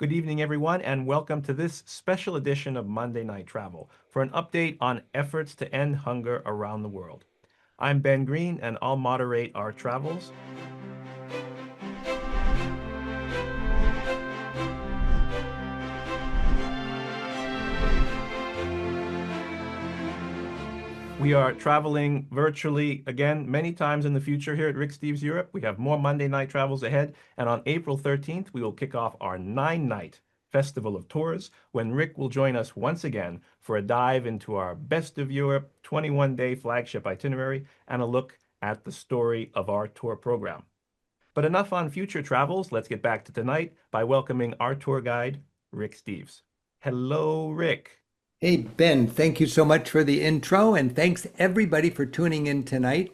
Good evening, everyone, and welcome to this special edition of Monday Night Travel for an update on efforts to end hunger around the world. I'm Ben Green, and I'll moderate our travels. We are traveling virtually again many times in the future here at Rick Steves Europe. We have more Monday night travels ahead, and on April 13th, we will kick off our 9-night Festival of Tours when Rick will join us once again for a dive into our Best of Europe 21-day flagship itinerary and a look at the story of our tour program. But enough on future travels. Let's get back to tonight by welcoming our tour guide, Rick Steves. Hello, Rick. Hey, Ben, thank you so much for the intro, and thanks everybody for tuning in tonight.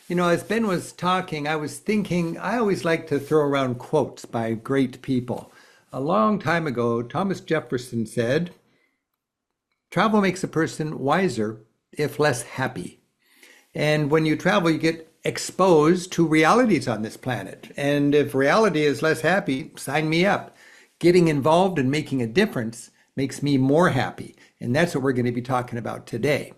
You know, as Ben was talking, I was thinking I always like to throw around quotes by great people. A long time ago, Thomas Jefferson said, "Travel makes a person wiser, if less happy." And when you travel, you get exposed to realities on this planet. And if reality is less happy, sign me up. Getting involved and making a difference makes me more happy. And that's what we're going to be talking about today.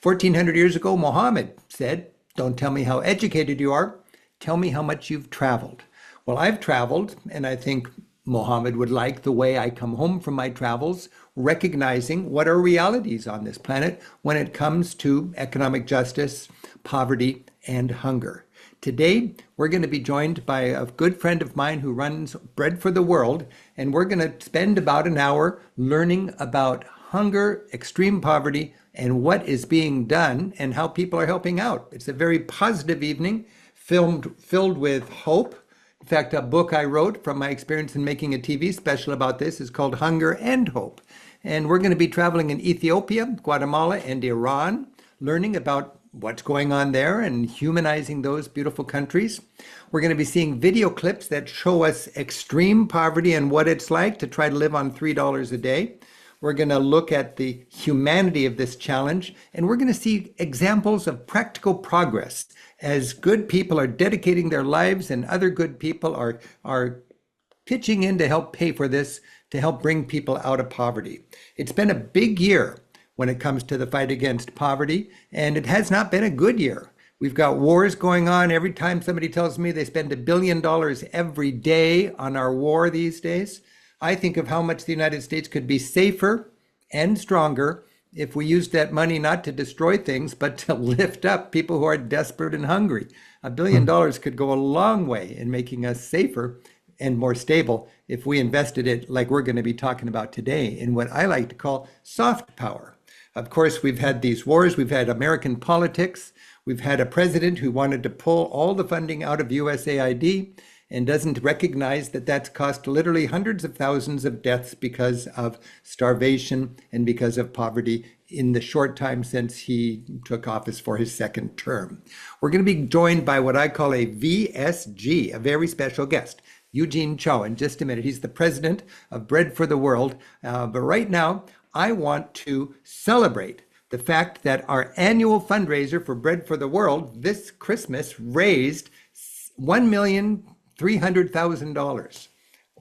1400 years ago, Muhammad said, "Don't tell me how educated you are, tell me how much you've traveled." Well, I've traveled, and I think Muhammad would like the way I come home from my travels, recognizing what are realities on this planet when it comes to economic justice, poverty, and hunger. Today, we're going to be joined by a good friend of mine who runs Bread for the World, and we're going to spend about an hour learning about hunger, extreme poverty, and what is being done and how people are helping out. It's a very positive evening, filled with hope. In fact, a book I wrote from my experience in making a TV special about this is called Hunger and Hope. And we're going to be traveling in Ethiopia, Guatemala, and Iran, learning about what's going on there and humanizing those beautiful countries. We're going to be seeing video clips that show us extreme poverty and what it's like to try to live on $3 a day. We're going to look at the humanity of this challenge, and we're going to see examples of practical progress as good people are dedicating their lives and other good people are pitching in to help pay for this, to help bring people out of poverty. It's been a big year when it comes to the fight against poverty, and it has not been a good year. We've got wars going on. Every time somebody tells me they spend $1 billion every day on our war these days, I think of how much the United States could be safer and stronger if we used that money not to destroy things, but to lift up people who are desperate and hungry. $1 billion could go a long way in making us safer and more stable if we invested it, like we're going to be talking about today, in what I like to call soft power. Of course, we've had these wars, we've had American politics, we've had a president who wanted to pull all the funding out of USAID and doesn't recognize that that's cost literally hundreds of thousands of deaths because of starvation and because of poverty in the short time since he took office for his second term. We're going to be joined by what I call a VSG, a very special guest, Eugene Cho. In just a minute, he's the president of Bread for the World. But right now, I want to celebrate the fact that our annual fundraiser for Bread for the World this Christmas raised $1,300,000.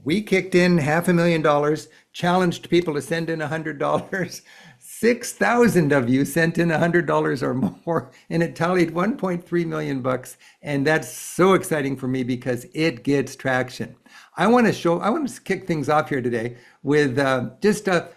We kicked in $500,000, challenged people to send in $100. 6,000 of you sent in $100 or more, and it tallied 1.3 million bucks. And that's so exciting for me because it gets traction. I want to kick things off here today with just a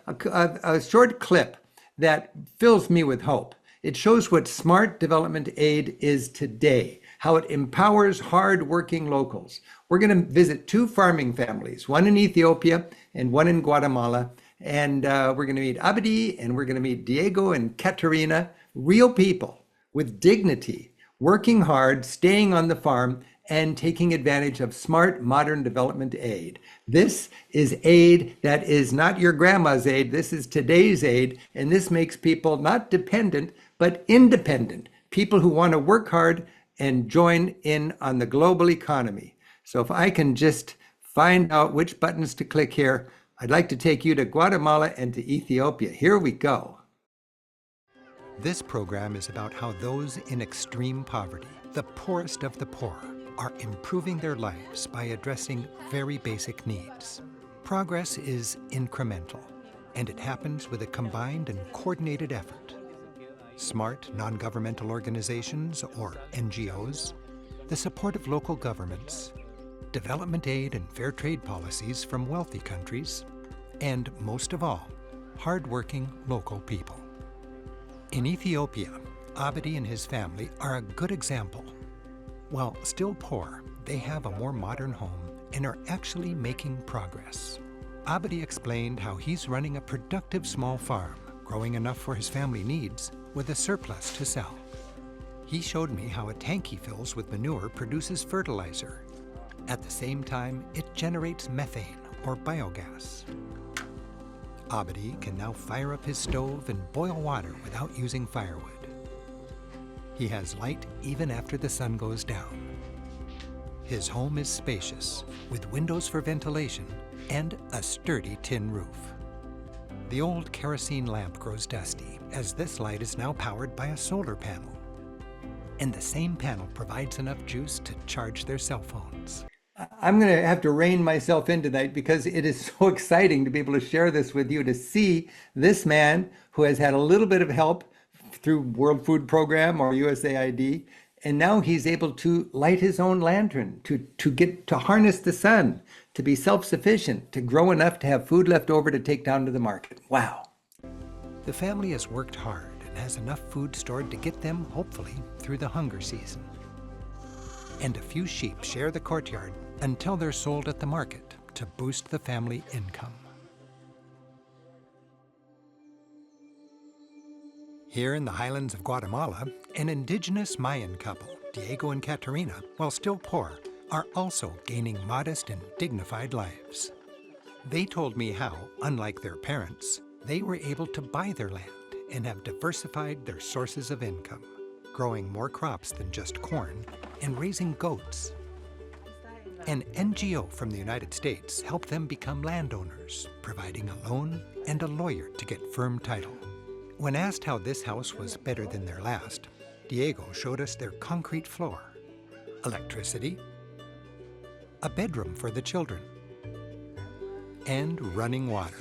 short clip that fills me with hope. It shows what smart development aid is today, how it empowers hard-working locals. We're going to visit 2 farming families, one in Ethiopia and one in Guatemala. And we're going to meet Abdi, and we're going to meet Diego and Katerina, real people with dignity, working hard, staying on the farm, and taking advantage of smart, modern development aid. This is aid that is not your grandma's aid. This is today's aid, and this makes people not dependent, but independent, people who want to work hard and join in on the global economy. So if I can just find out which buttons to click here, I'd like to take you to Guatemala and to Ethiopia. Here we go. This program is about how those in extreme poverty, the poorest of the poor, are improving their lives by addressing very basic needs. Progress is incremental, and it happens with a combined and coordinated effort. Smart non-governmental organizations, or NGOs, the support of local governments, development aid and fair trade policies from wealthy countries, and most of all, hardworking local people. In Ethiopia, Abedi and his family are a good example. While still poor, they have a more modern home and are actually making progress. Abedi explained how he's running a productive small farm, growing enough for his family needs, with a surplus to sell. He showed me how a tank he fills with manure produces fertilizer. At the same time, it generates methane, or biogas. Abedi can now fire up his stove and boil water without using firewood. He has light even after the sun goes down. His home is spacious, with windows for ventilation and a sturdy tin roof. The old kerosene lamp grows dusty, as this light is now powered by a solar panel. And the same panel provides enough juice to charge their cell phones. I'm going to have to rein myself in tonight because it is so exciting to be able to share this with you, to see this man who has had a little bit of help through World Food Program or USAID, and now he's able to light his own lantern, to get to harness the sun, to be self-sufficient, to grow enough to have food left over to take down to the market. Wow. The family has worked hard and has enough food stored to get them, hopefully, through the hunger season. And a few sheep share the courtyard until they're sold at the market to boost the family income. Here in the highlands of Guatemala, an indigenous Mayan couple, Diego and Caterina, while still poor, are also gaining modest and dignified lives. They told me how, unlike their parents, they were able to buy their land and have diversified their sources of income, growing more crops than just corn and raising goats. An NGO from the United States helped them become landowners, providing a loan and a lawyer to get firm title. When asked how this house was better than their last, Diego showed us their concrete floor, electricity, a bedroom for the children, and running water.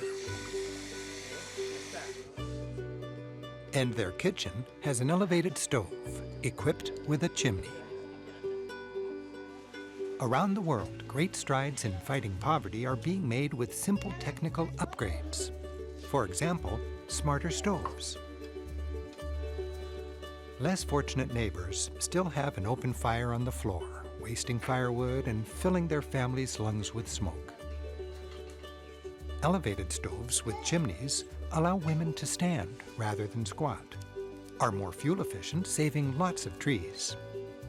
And their kitchen has an elevated stove, equipped with a chimney. Around the world, great strides in fighting poverty are being made with simple technical upgrades. For example, smarter stoves. Less fortunate neighbors still have an open fire on the floor, wasting firewood and filling their families' lungs with smoke. Elevated stoves with chimneys allow women to stand rather than squat, are more fuel efficient, saving lots of trees,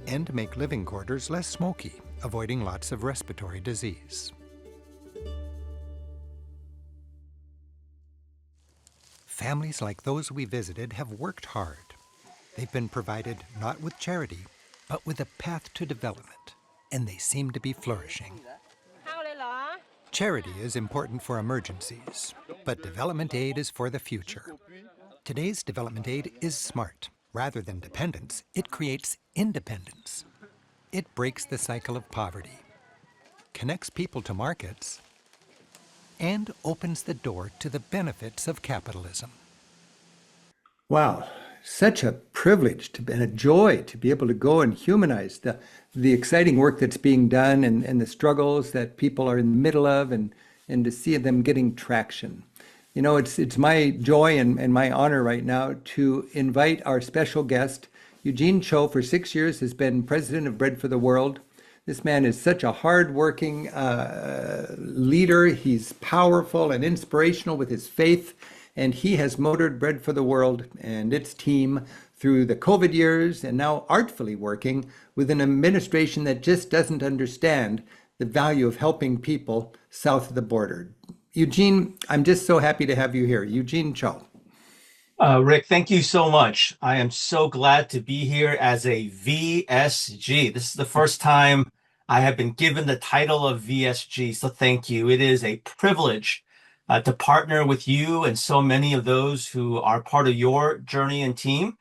and make living quarters less smoky, avoiding lots of respiratory disease. Families like those we visited have worked hard. They've been provided not with charity, but with a path to development, and they seem to be flourishing. Charity is important for emergencies, but development aid is for the future. Today's development aid is smart. Rather than dependence, it creates independence. It breaks the cycle of poverty, connects people to markets, and opens the door to the benefits of capitalism. Wow, such a privilege and a joy to be able to go and humanize the exciting work that's being done and the struggles that people are in the middle of, and to see them getting traction. You know, it's my joy and my honor right now to invite our special guest. Eugene Cho, for 6 years, has been president of Bread for the World. This man is such a hardworking leader. He's powerful and inspirational with his faith, and he has motored Bread for the World and its team through the COVID years, and now artfully working with an administration that just doesn't understand the value of helping people south of the border. Eugene, I'm just so happy to have you here. Eugene Cho. Rick, thank you so much. I am so glad to be here as a VSG. This is the first time I have been given the title of VSG, so thank you. It is a privilege to partner with you and so many of those who are part of your journey and team.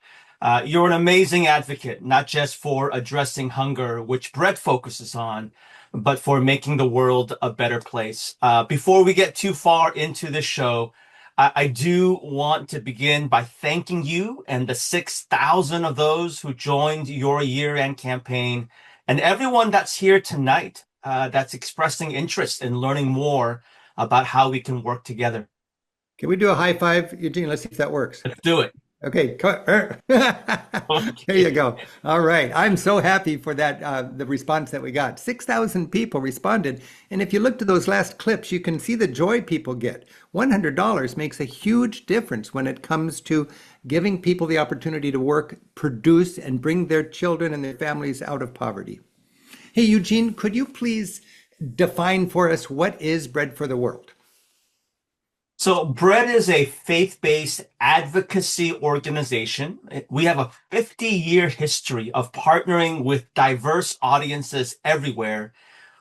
You're an amazing advocate, not just for addressing hunger, which Bread focuses on, but for making the world a better place. Before we get too far into the show, I do want to begin by thanking you and the 6,000 of those who joined your year-end campaign, and everyone that's here tonight that's expressing interest in learning more about how we can work together. Can we do a high five, Eugene? Let's see if that works. Let's do it. Okay, there you go. All right, I'm so happy for that, the response that we got. 6,000 people responded, and if you look to those last clips, you can see the joy people get. $100 makes a huge difference when it comes to giving people the opportunity to work, produce, and bring their children and their families out of poverty. Hey, Eugene, could you please define for us what is Bread for the World? So Bread is a faith-based advocacy organization. We have a 50-year history of partnering with diverse audiences everywhere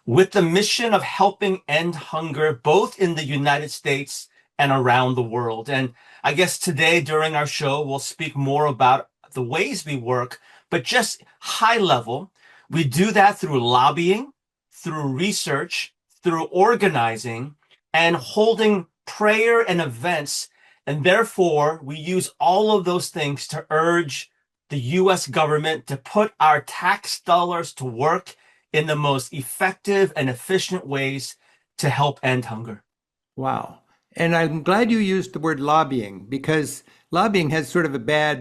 with the mission of helping end hunger, both in the United States and around the world. And I guess today during our show, we'll speak more about the ways we work, but just high level, we do that through lobbying, through research, through organizing, and holding prayer and events. And therefore, we use all of those things to urge the US government to put our tax dollars to work in the most effective and efficient ways to help end hunger. Wow. And I'm glad you used the word lobbying, because lobbying has sort of a bad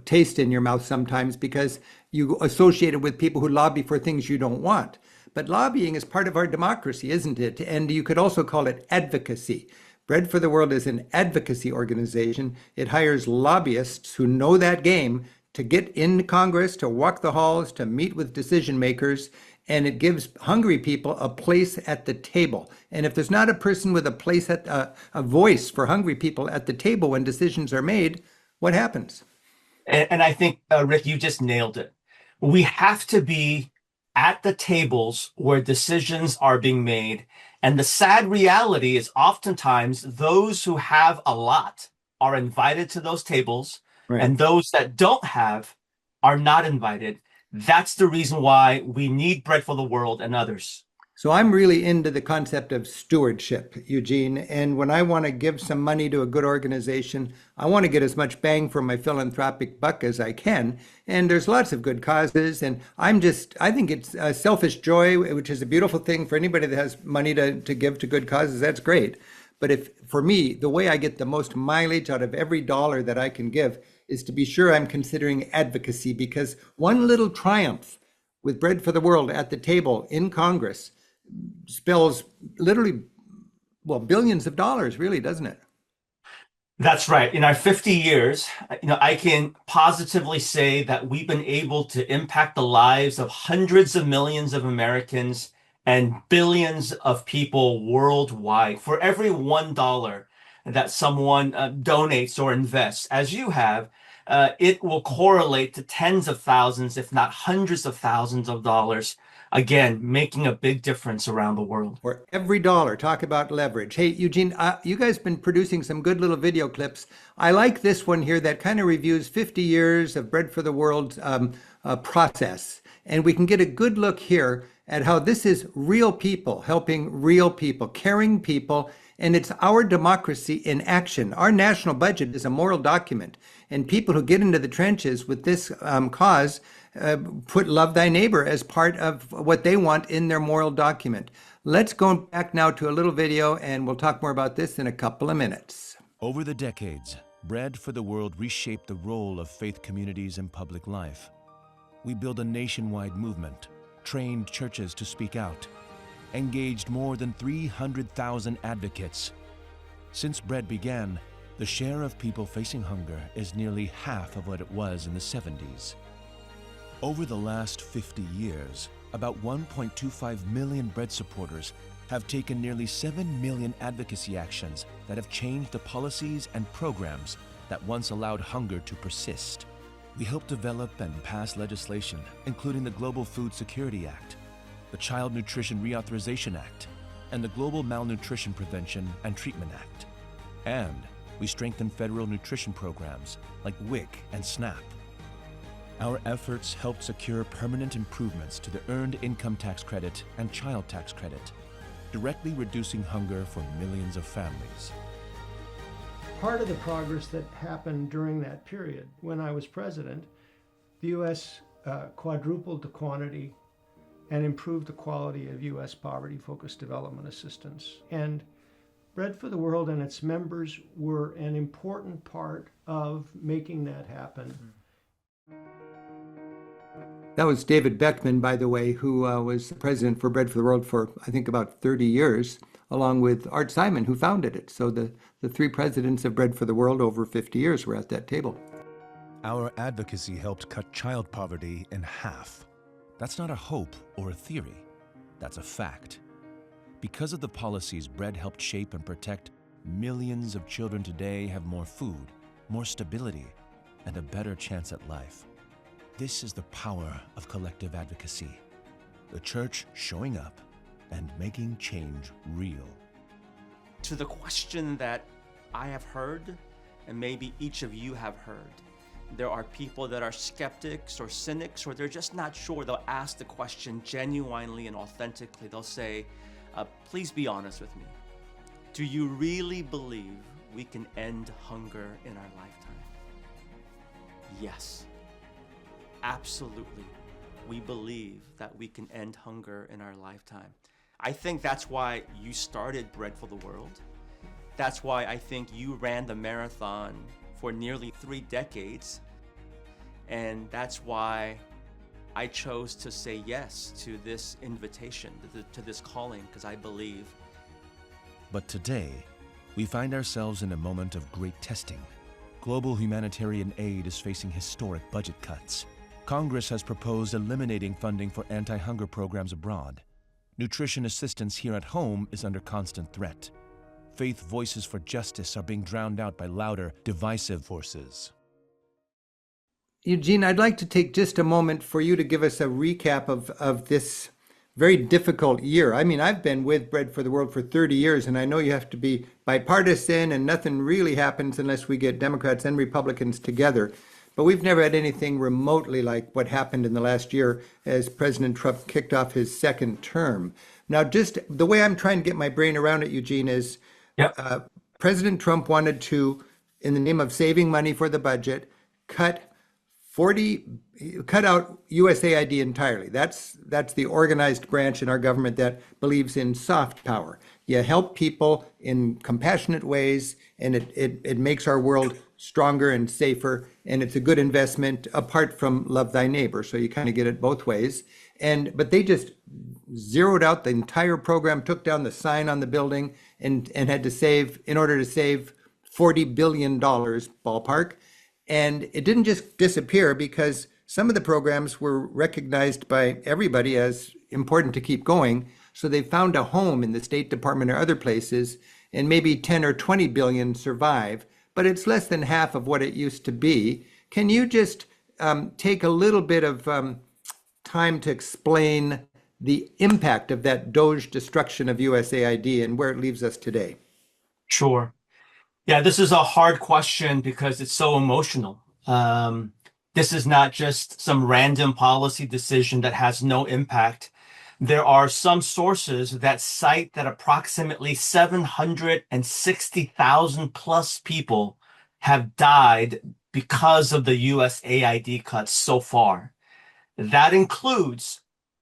taste in your mouth sometimes because you associate it with people who lobby for things you don't want. But lobbying is part of our democracy, isn't it? And you could also call it advocacy. Bread for the World is an advocacy organization. It hires lobbyists who know that game to get in Congress, to walk the halls, to meet with decision makers, and it gives hungry people a place at the table. And if there's not a person with a place at a voice for hungry people at the table when decisions are made, what happens? And I think, Rick, you just nailed it. We have to be at the tables where decisions are being made. And the sad reality is oftentimes those who have a lot are invited to those tables, Right. and those that don't have are not invited. That's the reason why we need Bread for the World and others. So I'm really into the concept of stewardship, Eugene. And when I want to give some money to a good organization, I want to get as much bang for my philanthropic buck as I can. And there's lots of good causes. And I think it's a selfish joy, which is a beautiful thing for anybody that has money to give to good causes. That's great. But for me, the way I get the most mileage out of every dollar that I can give is to be sure I'm considering advocacy, because one little triumph with Bread for the World at the table in Congress spills literally, well, billions of dollars, really, doesn't it? That's right. In our 50 years, I can positively say that we've been able to impact the lives of hundreds of millions of Americans and billions of people worldwide. For every $1 that someone donates or invests, as you have, it will correlate to tens of thousands, if not hundreds of thousands of dollars. Again, making a big difference around the world. For every dollar, talk about leverage. Hey, Eugene, you guys have been producing some good little video clips. I like this one here that kind of reviews 50 years of Bread for the World process. And we can get a good look here at how this is real people helping real people, caring people, and it's our democracy in action. Our national budget is a moral document, and people who get into the trenches with this cause put love thy neighbor as part of what they want in their moral document. Let's go back now to a little video, and we'll talk more about this in a couple of minutes. Over the decades, Bread for the World reshaped the role of faith communities in public life. We built a nationwide movement, trained churches to speak out, engaged more than 300,000 advocates. Since Bread began, the share of people facing hunger is nearly half of what it was in the 70s. Over the last 50 years, about 1.25 million Bread supporters have taken nearly 7 million advocacy actions that have changed the policies and programs that once allowed hunger to persist. We helped develop and pass legislation, including the Global Food Security Act, the Child Nutrition Reauthorization Act, and the Global Malnutrition Prevention and Treatment Act. And we strengthened federal nutrition programs like WIC and SNAP. Our efforts helped secure permanent improvements to the Earned Income Tax Credit and Child Tax Credit, directly reducing hunger for millions of families. Part of the progress that happened during that period, when I was president, the U.S. Quadrupled the quantity and improved the quality of U.S. poverty-focused development assistance. And Bread for the World and its members were an important part of making that happen. That was David Beckman, by the way, who was the president for Bread for the World for, I think, about 30 years, along with Art Simon, who founded it. So the three presidents of Bread for the World over 50 years were at that table. Our advocacy helped cut child poverty in half. That's not a hope or a theory. That's a fact. Because of the policies Bread helped shape and protect, millions of children today have more food, more stability, and a better chance at life. This is the power of collective advocacy. The church showing up and making change real. To the question that I have heard, and maybe each of you have heard, there are people that are skeptics or cynics, or they're just not sure. They'll ask the question genuinely and authentically. They'll say, please be honest with me. Do you really believe we can end hunger in our lifetime? Yes, absolutely. We believe that we can end hunger in our lifetime. I think that's why you started Bread for the World. That's why I think you ran the marathon for nearly 3 decades. And that's why I chose to say yes to this invitation, to this calling, because I believe. But today, we find ourselves in a moment of great testing. Global humanitarian aid is facing historic budget cuts. Congress has proposed eliminating funding for anti-hunger programs abroad. Nutrition assistance here at home is under constant threat. Faith voices for justice are being drowned out by louder, divisive forces. Eugene, I'd like to take just a moment for you to give us a recap of this very difficult year. I mean, I've been with Bread for the World for 30 years, and I know you have to be bipartisan, and nothing really happens unless we get Democrats and Republicans together. But we've never had anything remotely like what happened in the last year as President Trump kicked off his second term. Now, just the way I'm trying to get my brain around it, Eugene, is President Trump wanted to, in the name of saving money for the budget, cut out USAID entirely. That's the organized branch in our government that believes in soft power. You help people in compassionate ways, and it makes our world stronger and safer, and it's a good investment apart from love thy neighbor. So you kind of get it both ways. But they just zeroed out the entire program, took down the sign on the building, and had to save, in order to save $40 billion ballpark. And it didn't just disappear, because some of the programs were recognized by everybody as important to keep going. So they found a home in the State Department or other places, and maybe 10 or 20 billion survive, but it's less than half of what it used to be. Can you just take a little bit of time to explain the impact of that Doge destruction of USAID and where it leaves us today? Sure. Yeah, this is a hard question because it's so emotional. This is not just some random policy decision that has no impact. There are some sources that cite that approximately 760,000 plus people have died because of the USAID cuts so far. That includes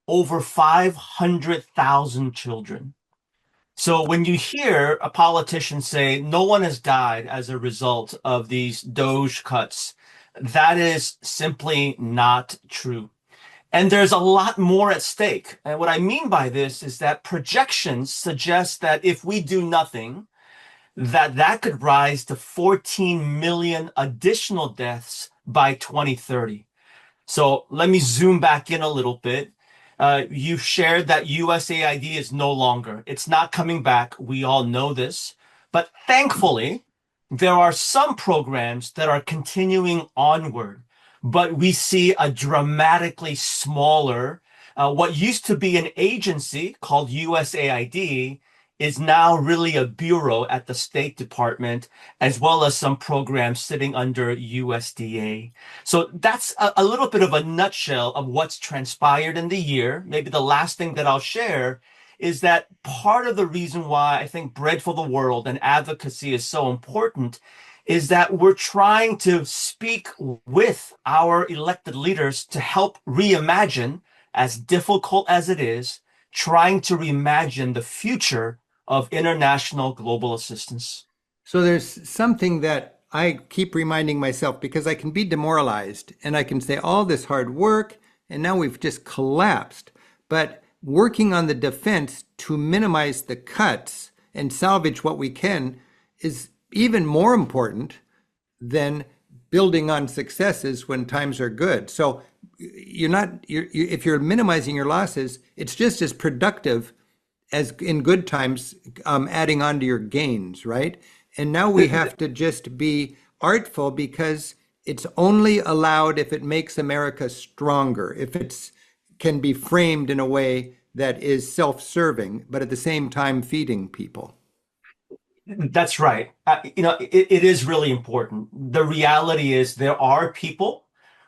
over 500,000 children. So when you hear a politician say no one has died as a result of these Doge cuts, that is simply not true. And there's a lot more at stake. And what I mean by this is that projections suggest that if we do nothing, that could rise to 14 million additional deaths by 2030. So let me zoom back in a little bit. You've shared that USAID is no longer. It's not coming back. We all know this. But thankfully, there are some programs that are continuing onward. But we see a dramatically smaller, what used to be an agency called USAID is now really a bureau at the State Department, as well as some programs sitting under USDA. So that's a little bit of a nutshell of what's transpired in the year. Maybe the last thing that I'll share is that part of the reason why I think Bread for the World and advocacy is so important is that we're trying to speak with our elected leaders to help reimagine, as difficult as it is, trying to reimagine the future of international global assistance. So there's something that I keep reminding myself because I can be demoralized and I can say all this hard work and now we've just collapsed. But working on the defense to minimize the cuts and salvage what we can is even more important than building on successes when times are good. So if you're minimizing your losses, it's just as productive as in good times, adding on to your gains, right? And now we have to just be artful because it's only allowed if it makes America stronger, if it's can be framed in a way that is self-serving, but at the same time feeding people. That's right. It is really important. The reality is there are people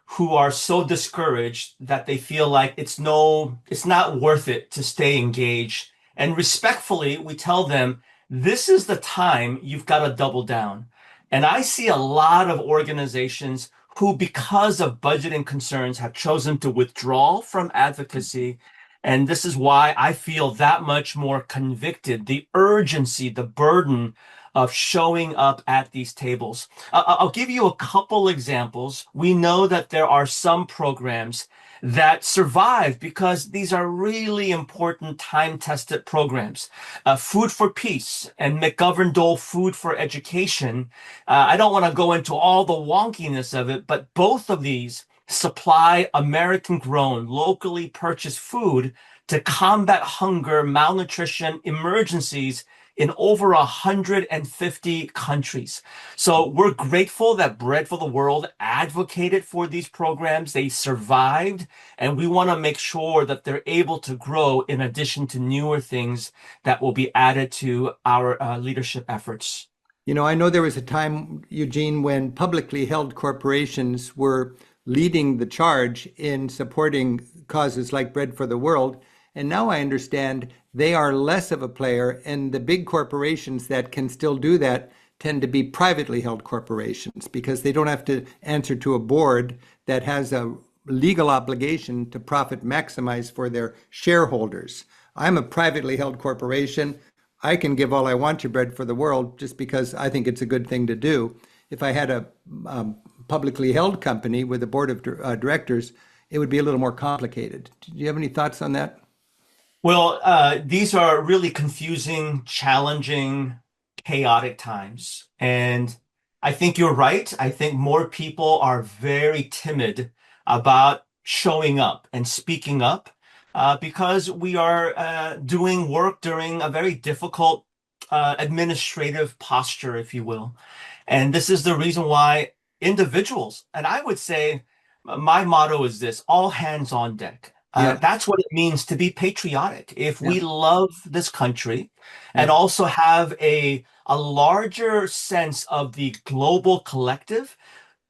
who are so discouraged that they feel like it's not worth it to stay engaged. And respectfully, we tell them, this is the time you've got to double down. And I see a lot of organizations who, because of budgeting concerns, have chosen to withdraw from advocacy. And this is why I feel that much more convicted, the urgency, the burden of showing up at these tables. I'll give you a couple examples. We know that there are some programs that survive because these are really important time-tested programs. Food for Peace and McGovern-Dole Food for Education. I don't want to go into all the wonkiness of it, but both of these supply American-grown, locally purchased food to combat hunger, malnutrition, emergencies in over 150 countries. So we're grateful that Bread for the World advocated for these programs. They survived, and we want to make sure that they're able to grow in addition to newer things that will be added to our leadership efforts. I know there was a time, Eugene, when publicly held corporations were leading the charge in supporting causes like Bread for the World. And now I understand they are less of a player, and the big corporations that can still do that tend to be privately held corporations because they don't have to answer to a board that has a legal obligation to profit maximize for their shareholders. I'm a privately held corporation. I can give all I want to Bread for the World just because I think it's a good thing to do. If I had a publicly held company with a board of directors, it would be a little more complicated. Do you have any thoughts on that? Well, these are really confusing, challenging, chaotic times. And I think you're right. I think more people are very timid about showing up and speaking up because we are doing work during a very difficult administrative posture, if you will. And this is the reason why individuals, and I would say my motto is this: all hands on deck. That's what it means to be patriotic. If we love this country and also have a larger sense of the global collective,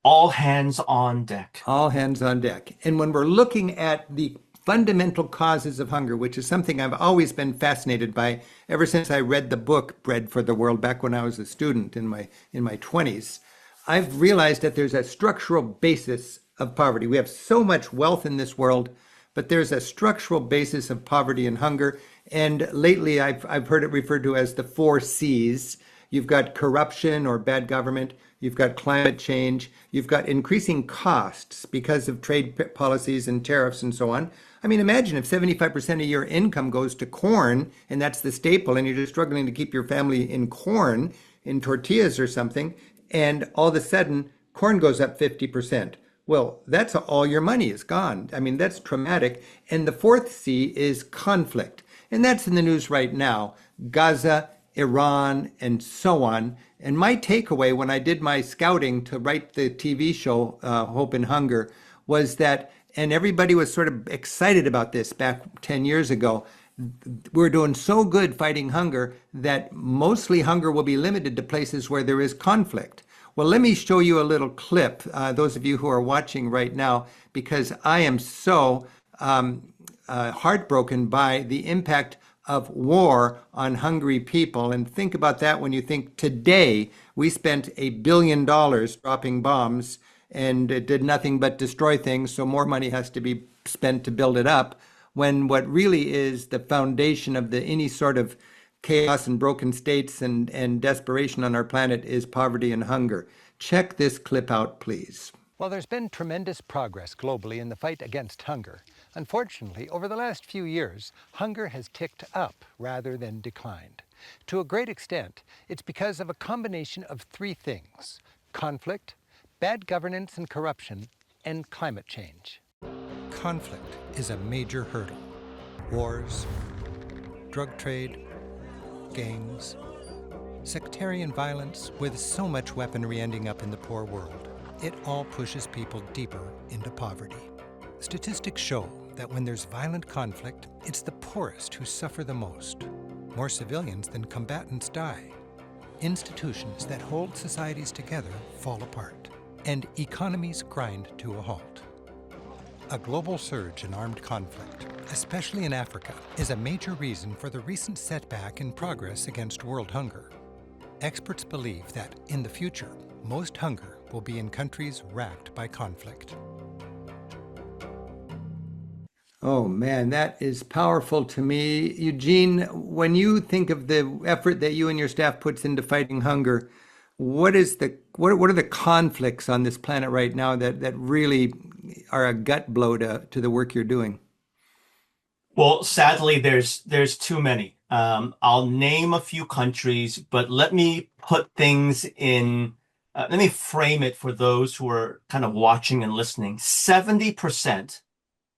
all hands on deck. All hands on deck. And when we're looking at the fundamental causes of hunger, which is something I've always been fascinated by ever since I read the book Bread for the World back when I was a student in my 20s, I've realized that there's a structural basis of poverty. We have so much wealth in this world, but there's a structural basis of poverty and hunger. And lately, I've heard it referred to as the 4 C's. You've got corruption or bad government. You've got climate change. You've got increasing costs because of trade policies and tariffs and so on. I mean, imagine if 75% of your income goes to corn, and that's the staple, and you're just struggling to keep your family in corn, in tortillas or something, and all of a sudden, corn goes up 50%. Well, that's all your money is gone. I mean, that's traumatic. And the 4th C is conflict. And that's in the news right now. Gaza, Iran, and so on. And my takeaway when I did my scouting to write the TV show, Hope and Hunger, was that, and everybody was sort of excited about this back 10 years ago, we're doing so good fighting hunger that mostly hunger will be limited to places where there is conflict. Well, let me show you a little clip, those of you who are watching right now, because I am so heartbroken by the impact of war on hungry people. And think about that when you think today we spent $1 billion dropping bombs and it did nothing but destroy things, so more money has to be spent to build it up, when what really is the foundation of any sort of chaos and broken states and desperation on our planet is poverty and hunger. Check this clip out, please. While there's been tremendous progress globally in the fight against hunger, unfortunately, over the last few years, hunger has ticked up rather than declined. To a great extent, it's because of a combination of three things: conflict, bad governance and corruption, and climate change. Conflict is a major hurdle. Wars, drug trade, gangs, sectarian violence, with so much weaponry ending up in the poor world. It all pushes people deeper into poverty. Statistics show that when there's violent conflict, it's the poorest who suffer the most. More civilians than combatants die. Institutions that hold societies together fall apart, and economies grind to a halt. A global surge in armed conflict, especially in Africa, is a major reason for the recent setback in progress against world hunger. Experts believe that, in the future, most hunger will be in countries racked by conflict. Oh man, that is powerful to me. Eugene, when you think of the effort that you and your staff puts into fighting hunger, what are the conflicts on this planet right now that really are a gut blow to the work you're doing? Well, sadly, there's too many. I'll name a few countries, but let me put things in. Let me frame it for those who are kind of watching and listening. 70%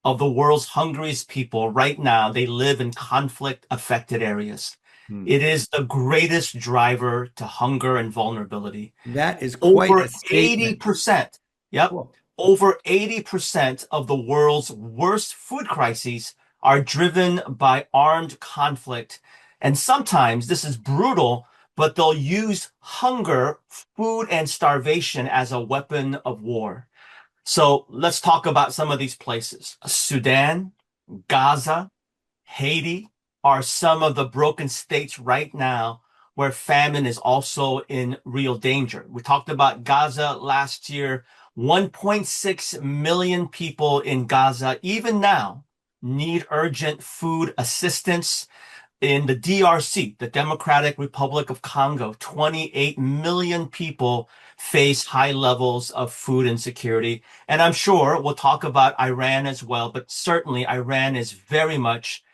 of the world's hungriest people right now, they live in conflict-affected areas. It is the greatest driver to hunger and vulnerability. That is quite Over a statement. 80%, yep, Cool. over 80% of the world's worst food crises are driven by armed conflict. And sometimes this is brutal, but they'll use hunger, food, and starvation as a weapon of war. So let's talk about some of these places. Sudan, Gaza, Haiti are some of the broken states right now where famine is also in real danger. We talked about Gaza last year. 1.6 million people in Gaza, even now, need urgent food assistance. In the DRC, the Democratic Republic of Congo, 28 million people face high levels of food insecurity. And I'm sure we'll talk about Iran as well, but certainly Iran is very much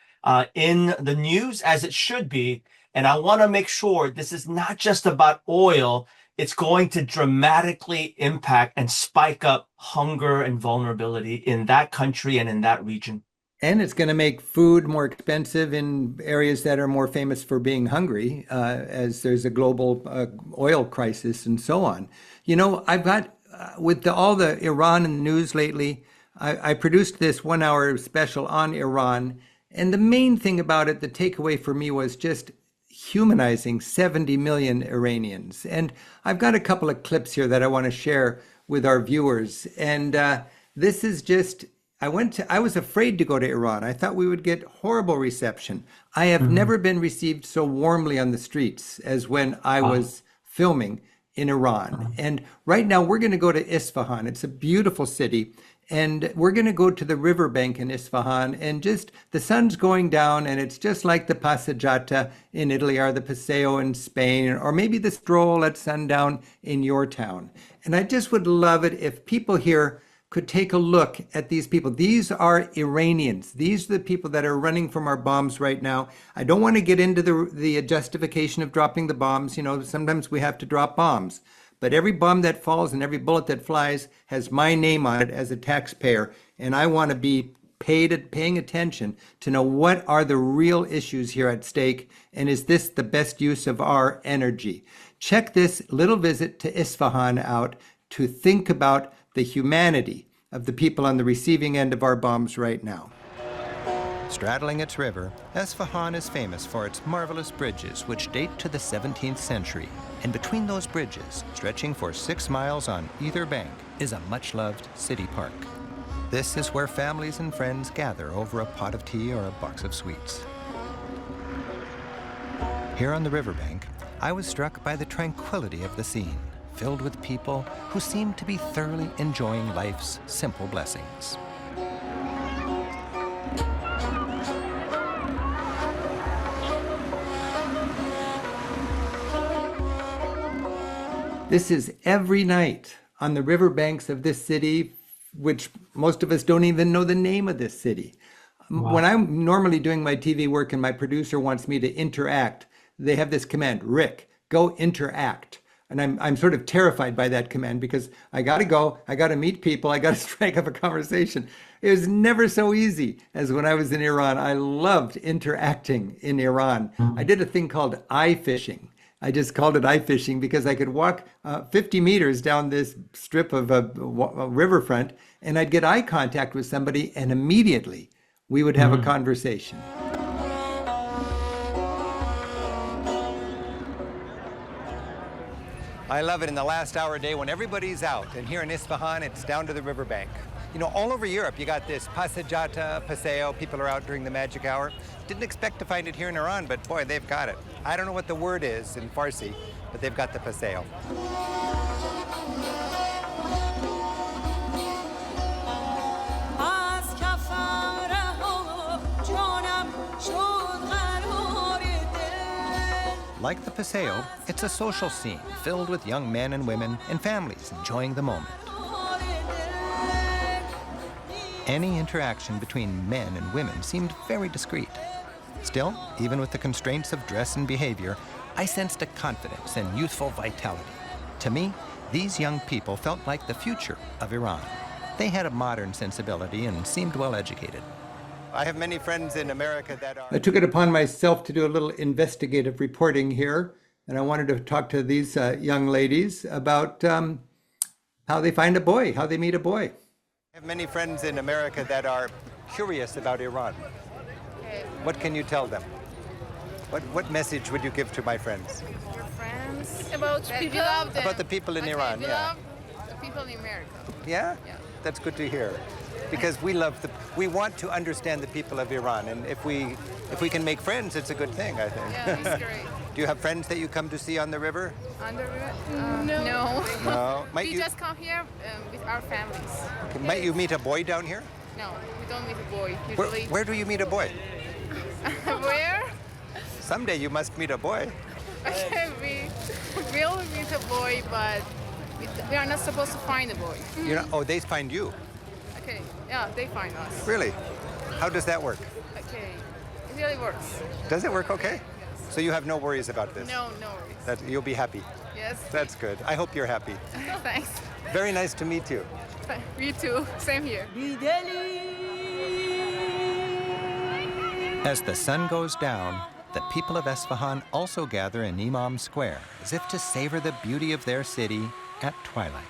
in the news, as it should be. And I want to make sure this is not just about oil. It's going to dramatically impact and spike up hunger and vulnerability in that country and in that region. And it's going to make food more expensive in areas that are more famous for being hungry, as there's a global oil crisis and so on. You know, I've got, with all the Iran in the news lately, I produced this 1 hour special on Iran. And the main thing about it, the takeaway for me, was just humanizing 70 million Iranians. And I've got a couple of clips here that I want to share with our viewers. And this is just... I was afraid to go to Iran. I thought we would get horrible reception. I have never been received so warmly on the streets as when I was filming in Iran. And right now we're going to go to Isfahan. It's a beautiful city. And we're going to go to the riverbank in Isfahan, and just the sun's going down, and it's just like the passeggiata in Italy, or the paseo in Spain, or maybe the stroll at sundown in your town. And I just would love it if people here could take a look at these people. These are Iranians. These are the people that are running from our bombs right now. I don't want to get into the justification of dropping the bombs. You know, sometimes we have to drop bombs. But every bomb that falls and every bullet that flies has my name on it as a taxpayer. And I want to be paying attention to know what are the real issues here at stake, and is this the best use of our energy? Check this little visit to Isfahan out to think about the humanity of the people on the receiving end of our bombs right now. Straddling its river, Esfahan is famous for its marvelous bridges, which date to the 17th century. And between those bridges, stretching for 6 miles on either bank, is a much-loved city park. This is where families and friends gather over a pot of tea or a box of sweets. Here on the riverbank, I was struck by the tranquility of the scene, filled with people who seemed to be thoroughly enjoying life's simple blessings. This is every night on the riverbanks of this city, which most of us don't even know the name of this city. Wow. When I'm normally doing my TV work and my producer wants me to interact, they have this command, Rick, go interact. And I'm sort of terrified by that command because I got to go, I got to meet people, I got to strike up a conversation. It was never so easy as when I was in Iran. I loved interacting in Iran. I did a thing called eye fishing. I just called it eye fishing because I could walk 50 meters down this strip of a riverfront and I'd get eye contact with somebody and immediately we would have a conversation. I love it in the last hour day when everybody's out, and here in Isfahan, it's down to the riverbank. You know, all over Europe, you got this passeggiata, paseo, people are out during the magic hour. Didn't expect to find it here in Iran, but boy, they've got it. I don't know what the word is in Farsi, but they've got the paseo. Like the paseo, it's a social scene filled with young men and women and families enjoying the moment. Any interaction between men and women seemed very discreet. Still, even with the constraints of dress and behavior, I sensed a confidence and youthful vitality. To me, these young people felt like the future of Iran. They had a modern sensibility and seemed well educated. I have many friends in America that are... I took it upon myself to do a little investigative reporting here, and I wanted to talk to these young ladies about how they find a boy, how they meet a boy. I have many friends in America that are curious about Iran. Okay. What can you tell them? What message would you give to my friends? Your friends? About people? About the people in Iran, yeah. The people in America. Yeah? Yeah. That's good to hear. Because we want to understand the people of Iran, and if we can make friends, it's a good thing, I think. Yeah, it's great. Do you have friends that you come to see on the river? On the river? No. No. We just come here with our families. Okay. Might you meet a boy down here? No, we don't meet a boy usually. Where do you meet a boy? Where? Someday you must meet a boy. Okay, we will meet a boy, but we are not supposed to find a boy. You know? Oh, they find you. Okay, yeah, they find us. Really? How does that work? Okay, it really works. Does it work okay? Yes. So you have no worries about this? No worries. You'll be happy? Yes. That's good. I hope you're happy. Thanks. Very nice to meet you. You too. Same here. As the sun goes down, the people of Esfahan also gather in Imam Square as if to savor the beauty of their city at twilight.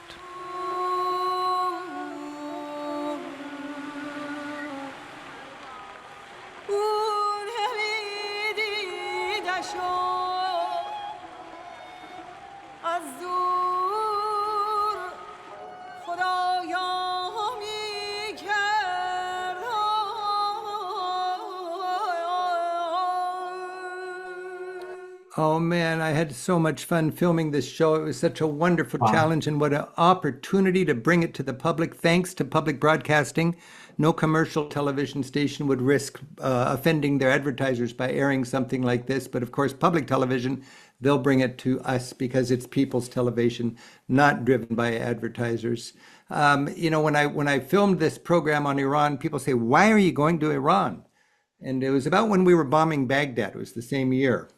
Oh man, I had so much fun filming this show. It was such a wonderful challenge, and what an opportunity to bring it to the public. Thanks to public broadcasting. No commercial television station would risk offending their advertisers by airing something like this. But of course, public television, they'll bring it to us because it's people's television, not driven by advertisers. You know, when I filmed this program on Iran, people say, "Why are you going to Iran?" And it was about when we were bombing Baghdad. It was the same year.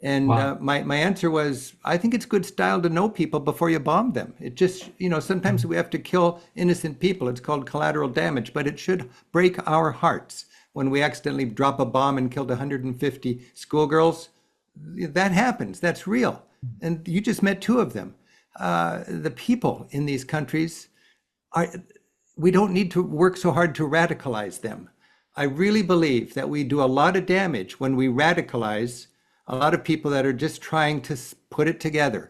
And my answer was, I think it's good style to know people before you bomb them. It just, you know, sometimes we have to kill innocent people. It's called collateral damage, but it should break our hearts when we accidentally drop a bomb and killed 150 schoolgirls. That happens. That's real. And you just met 2 of them. The people in these countries we don't need to work so hard to radicalize them. I really believe that we do a lot of damage when we radicalize a lot of people that are just trying to put it together.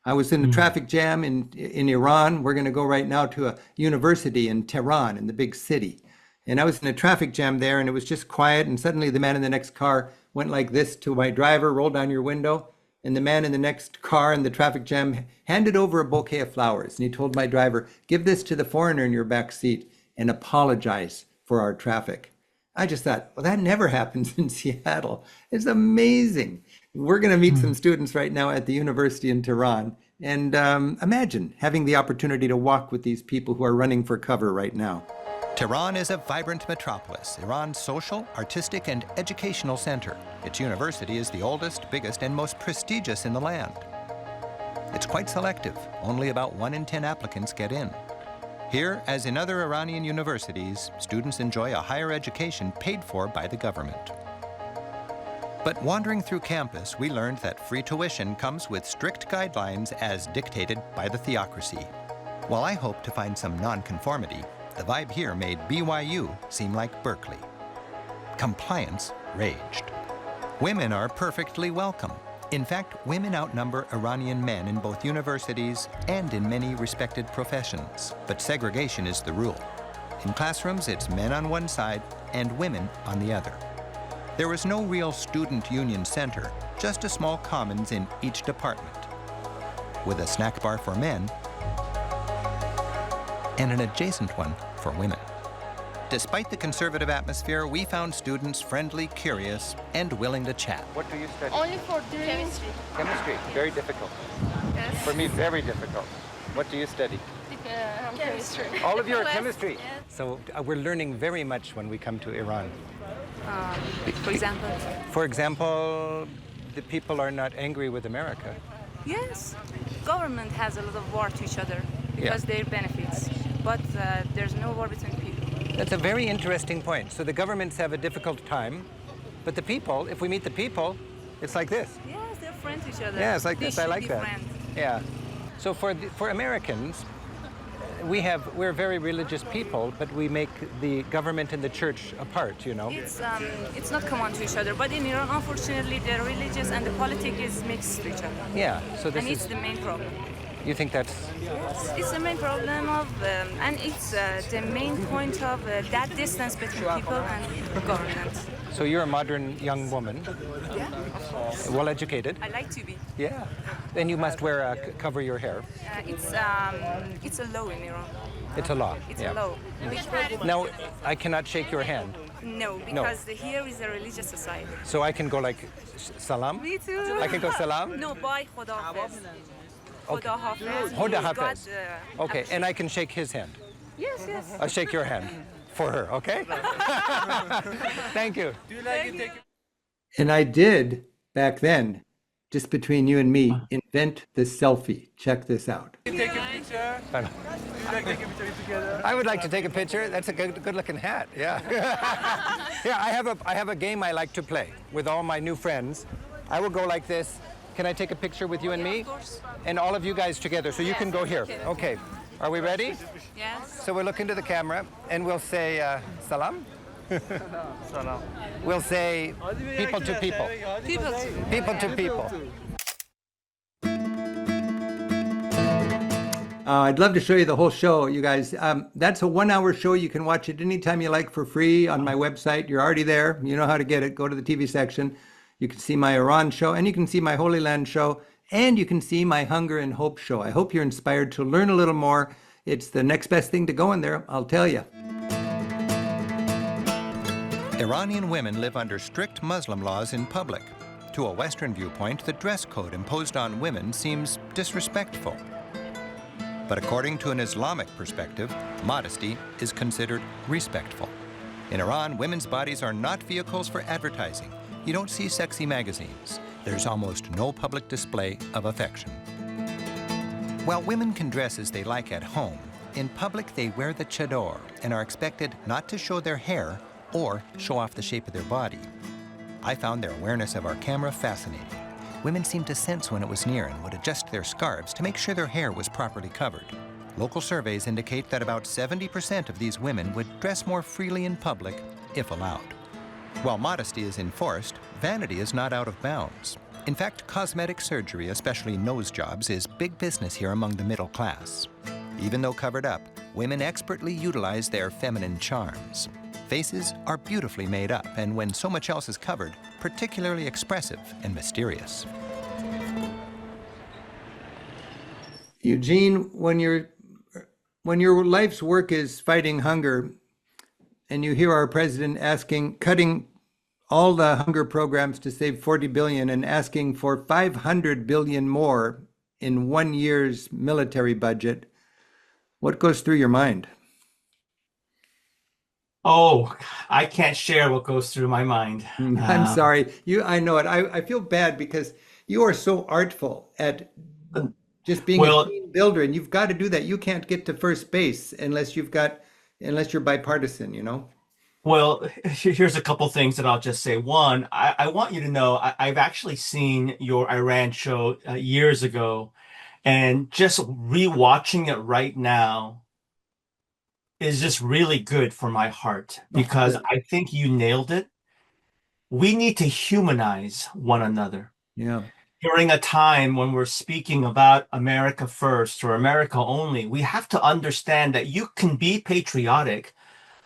I was in a traffic jam in Iran. We're going to go right now to a university in Tehran, in the big city. And I was in a traffic jam there, and it was just quiet. And suddenly the man in the next car went like this to my driver, rolled down your window. And the man in the next car in the traffic jam handed over a bouquet of flowers. And he told my driver, give this to the foreigner in your back seat and apologize for our traffic. I just thought, well, that never happens in Seattle. It's amazing. We're going to meet some students right now at the university in Tehran. And imagine having the opportunity to walk with these people who are running for cover right now. Tehran is a vibrant metropolis, Iran's social, artistic, and educational center. Its university is the oldest, biggest, and most prestigious in the land. It's quite selective. Only about 1 in 10 applicants get in. Here, as in other Iranian universities, students enjoy a higher education paid for by the government. But wandering through campus, we learned that free tuition comes with strict guidelines as dictated by the theocracy. While I hope to find some nonconformity, the vibe here made BYU seem like Berkeley. Compliance raged. Women are perfectly welcome. In fact, women outnumber Iranian men in both universities and in many respected professions. But segregation is the rule. In classrooms, it's men on one side and women on the other. There was no real student union center, just a small commons in each department, with a snack bar for men and an adjacent one for women. Despite the conservative atmosphere, we found students friendly, curious, and willing to chat. What do you study? Only for chemistry. Chemistry. Very difficult. Yes. For me, very difficult. What do you study? Chemistry. All of you are Yes. chemistry. So we're learning very much when we come to Iran. For example? For example, the people are not angry with America. Yes. Government has a lot of war to each other because their benefits, but there's no war between people. That's a very interesting point. So the governments have a difficult time, but the people, if we meet the people, it's like this. Yes, they're friends to each other. Yeah, it's like They this. I should like be that. friends. Yeah. So for Americans, we're very religious people, but we make the government and the church apart, you know. It's not common to each other, but in Iran, unfortunately, the religious and the politics is mixed to each other. Yeah. So this And it's is. the main problem. You think that's? Yes, it's the main problem of, and it's the main point of that distance between people and government. So you're a modern young woman, Yeah, well educated. I like to be. Yeah. Then you must cover your hair. It's a law in Iran. It's a law. It's yeah. a law. Now, I cannot shake your hand. No, because here is a religious society. So I can go like salam? Me too. I can go salam? No, bye, Khoda Hafiz. Okay. Khoda Hafiz. Hoda He's got, Hafiz. Okay, and I can shake his hand. Yes, yes. I'll shake your hand for her, okay? Thank you. And I did, back then, just between you and me, invent the selfie. Check this out. I would like to take a picture. That's a good-looking hat. Yeah. Yeah. I have a game I like to play with all my new friends. I will go like this. Can I take a picture with you and me? Of course. And all of you guys together. So you can go here. Okay. Are we ready? Yes. So we'll look into the camera and we'll say salam. Salam. We'll say people to people. People too. People to people. I'd love to show you the whole show, you guys. That's a 1-hour show. You can watch it anytime you like for free on my website. You're already there. You know how to get it. Go to the TV section. You can see my Iran show, and you can see my Holy Land show, and you can see my Hunger and Hope show. I hope you're inspired to learn a little more. It's the next best thing to going there, I'll tell you. Iranian women live under strict Muslim laws in public. To a Western viewpoint, the dress code imposed on women seems disrespectful. But according to an Islamic perspective, modesty is considered respectful. In Iran, women's bodies are not vehicles for advertising. You don't see sexy magazines. There's almost no public display of affection. While women can dress as they like at home, in public they wear the chador and are expected not to show their hair or show off the shape of their body. I found their awareness of our camera fascinating. Women seemed to sense when it was near and would adjust their scarves to make sure their hair was properly covered. Local surveys indicate that about 70% of these women would dress more freely in public if allowed. While modesty is enforced, vanity is not out of bounds. In fact, cosmetic surgery, especially nose jobs, is big business here among the middle class. Even though covered up, women expertly utilize their feminine charms. Faces are beautifully made up, and when so much else is covered, particularly expressive and mysterious. Eugene, when your life's work is fighting hunger, and you hear our president cutting all the hunger programs to save 40 billion and asking for 500 billion more in 1 year's military budget, what goes through your mind? Oh, I can't share what goes through my mind. I'm sorry. I know it. I feel bad because you are so artful at just being a Well, team builder, and you've got to do that. You can't get to first base unless you're bipartisan, you know? Well, here's a couple things that I'll just say. One, I want you to know I've actually seen your Iran show years ago, and just rewatching it right now is just really good for my heart Oh, because good. I think you nailed it. We need to humanize one another. Yeah. During a time when we're speaking about America first or America only, we have to understand that you can be patriotic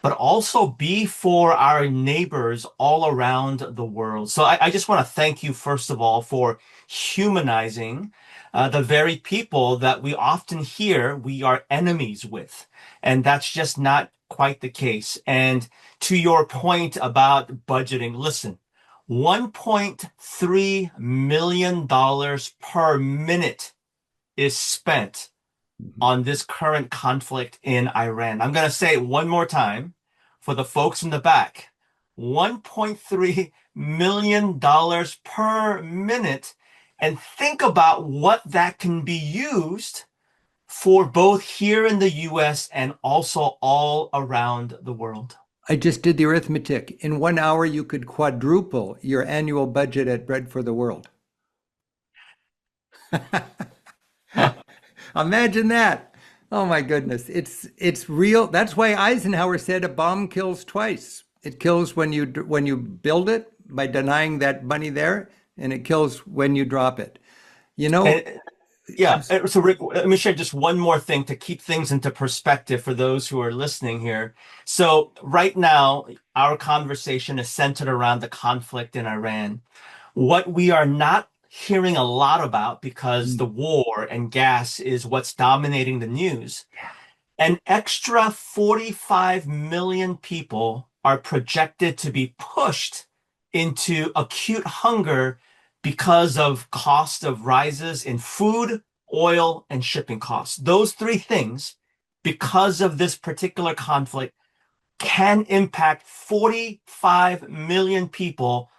but also be for our neighbors all around the world. So I just want to thank you, first of all, for humanizing the very people that we often hear we are enemies with. And that's just not quite the case. And to your point about budgeting, listen, $1.3 million per minute is spent on this current conflict in Iran. I'm going to say it one more time for the folks in the back. $1.3 million per minute. And think about what that can be used for both here in the US and also all around the world. I just did the arithmetic. In 1 hour, you could quadruple your annual budget at Bread for the World. Imagine that. Oh my goodness. It's real. That's why Eisenhower said a bomb kills twice. It kills when you build it by denying that money there, and it kills when you drop it. You know, Yeah. So Rick, let me share just one more thing to keep things into perspective for those who are listening here. So right now, our conversation is centered around the conflict in Iran. What we are not hearing a lot about, because the war and gas is what's dominating the news, an extra 45 million people are projected to be pushed into acute hunger because of cost of rises in food, oil, and shipping costs. Those three things, because of this particular conflict, can impact 45 million people.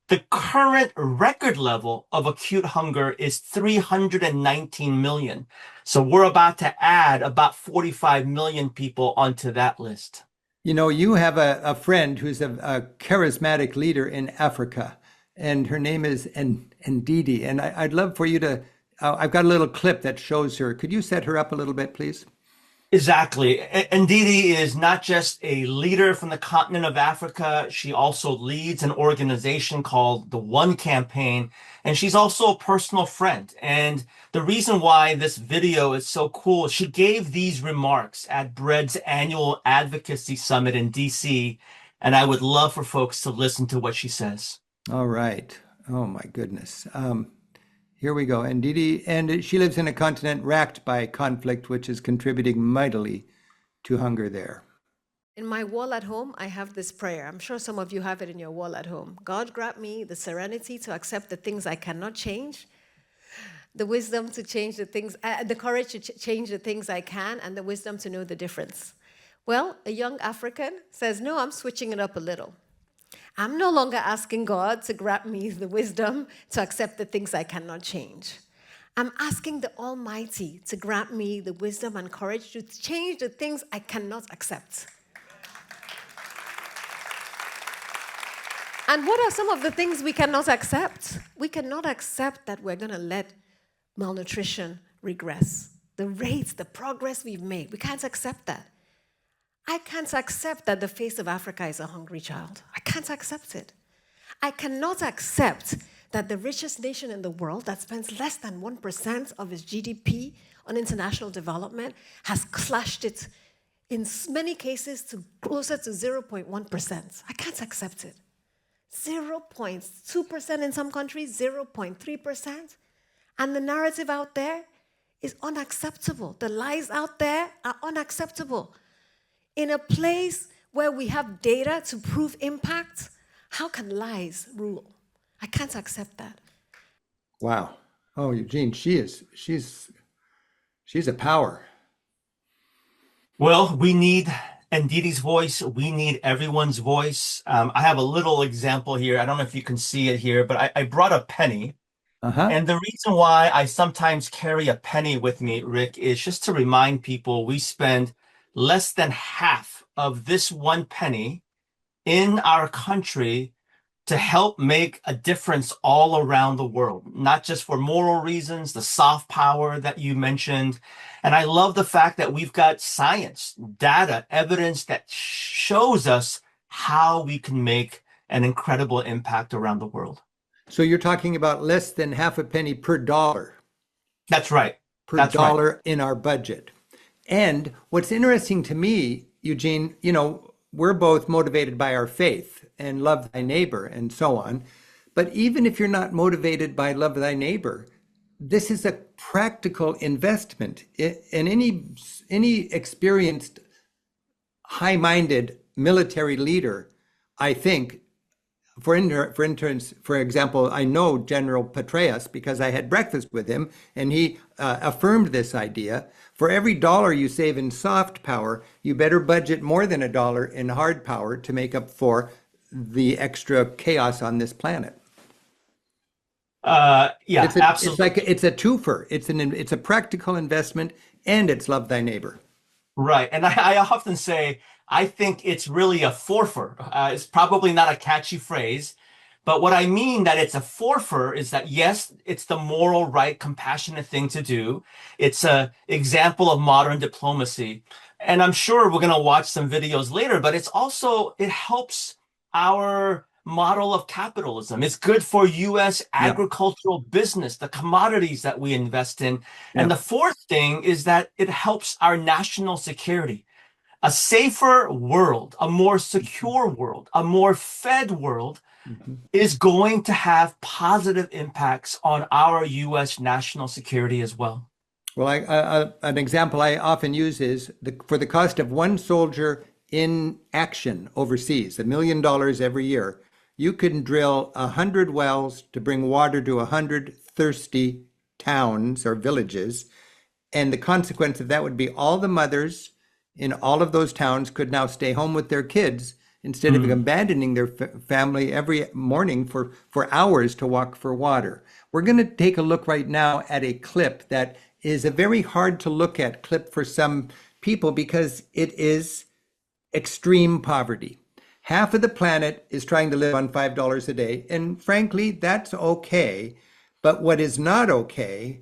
The current record level of acute hunger is 319 million. So we're about to add about 45 million people onto that list. You know, you have a friend who's a charismatic leader in Africa, and her name is Ndidi. And I'd love for you to, I've got a little clip that shows her. Could you set her up a little bit, please? Exactly. Ndidi is not just a leader from the continent of Africa. She also leads an organization called the One Campaign, and she's also a personal friend. And the reason why this video is so cool, she gave these remarks at Bread's annual advocacy summit in DC, and I would love for folks to listen to what she says. All right. Oh my goodness. Here we go. And she lives in a continent racked by conflict, which is contributing mightily to hunger there. In my wall at home, I have this prayer. I'm sure some of you have it in your wall at home. God grant me the serenity to accept the things I cannot change, the wisdom to change the things, the courage to change the things I can, and the wisdom to know the difference. Well, a young African says, no, I'm switching it up a little. I'm no longer asking God to grant me the wisdom to accept the things I cannot change. I'm asking the Almighty to grant me the wisdom and courage to change the things I cannot accept. And what are some of the things we cannot accept? We cannot accept that we're going to let malnutrition regress. The rates, the progress we've made, we can't accept that. I can't accept that the face of Africa is a hungry child. I can't accept it. I cannot accept that the richest nation in the world that spends less than 1% of its GDP on international development has clashed it in many cases to closer to 0.1%. I can't accept it. 0.2% in some countries, 0.3%. And the narrative out there is unacceptable. The lies out there are unacceptable. In a place where we have data to prove impact, how can lies rule? I can't accept that. Wow. Oh, Eugene, she's a power. Well, we need Ndidi's voice. We need everyone's voice. I have a little example here. I don't know if you can see it here, but I brought a penny. Uh-huh. And the reason why I sometimes carry a penny with me, Rick, is just to remind people we spend less than half of this one penny in our country to help make a difference all around the world, not just for moral reasons, the soft power that you mentioned. And I love the fact that we've got science, data, evidence that shows us how we can make an incredible impact around the world. So you're talking about less than half a penny per dollar. That's right. Per That's dollar right. in our budget. And what's interesting to me, Eugene, we're both motivated by our faith and love thy neighbor and so on. But even if you're not motivated by love thy neighbor, this is a practical investment. And any experienced, high-minded military leader, I think, for example, I know General Petraeus because I had breakfast with him, and he affirmed this idea. For every dollar you save in soft power, you better budget more than $1 in hard power to make up for the extra chaos on this planet. Yeah, It's absolutely. it's a twofer. It's a practical investment, and it's love thy neighbor. Right. And I often say, I think it's really a forfer. It's probably not a catchy phrase, but what I mean that it's a forfer is that, yes, it's the moral, right, compassionate thing to do. It's an example of modern diplomacy. And I'm sure we're going to watch some videos later, but it helps our model of capitalism. It's good for U.S. Yeah. agricultural business, the commodities that we invest in. And Yeah. the fourth thing is that it helps our national security. A safer world, a more secure world, a more fed world is going to have positive impacts on our U.S. national security as well. Well, an example I often use is for the cost of one soldier in action overseas, $1 million every year, you can drill 100 wells to bring water to 100 thirsty towns or villages. And the consequence of that would be all the mothers in all of those towns could now stay home with their kids instead of abandoning their family every morning for hours to walk for water. We're going to take a look right now at a clip that is a very hard to look at clip for some people because it is extreme poverty. Half of the planet is trying to live on $5 a day, and frankly, that's okay. But what is not okay,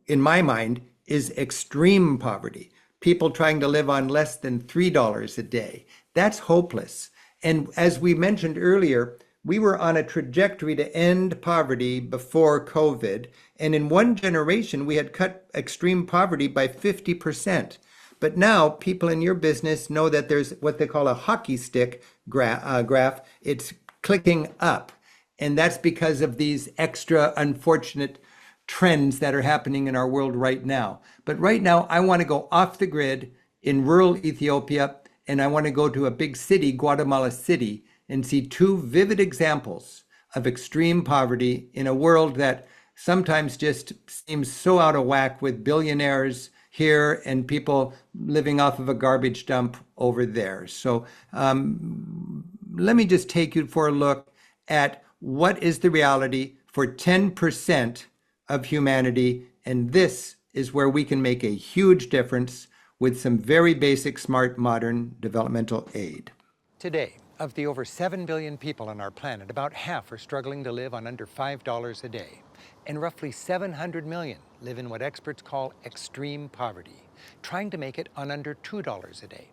in my mind, is extreme poverty. People trying to live on less than $3 a day. That's hopeless. And as we mentioned earlier, we were on a trajectory to end poverty before COVID. And in one generation, we had cut extreme poverty by 50%. But now people in your business know that there's what they call a hockey stick graph. It's clicking up. And that's because of these extra unfortunate trends that are happening in our world right now. But right now, I want to go off the grid in rural Ethiopia, and I want to go to a big city, Guatemala City, and see two vivid examples of extreme poverty in a world that sometimes just seems so out of whack with billionaires here and people living off of a garbage dump over there. So let me just take you for a look at what is the reality for 10% of humanity. And this is where we can make a huge difference with some very basic, smart, modern developmental aid. Today, of the over 7 billion people on our planet, about half are struggling to live on under $5 a day. And roughly 700 million live in what experts call extreme poverty, trying to make it on under $2 a day.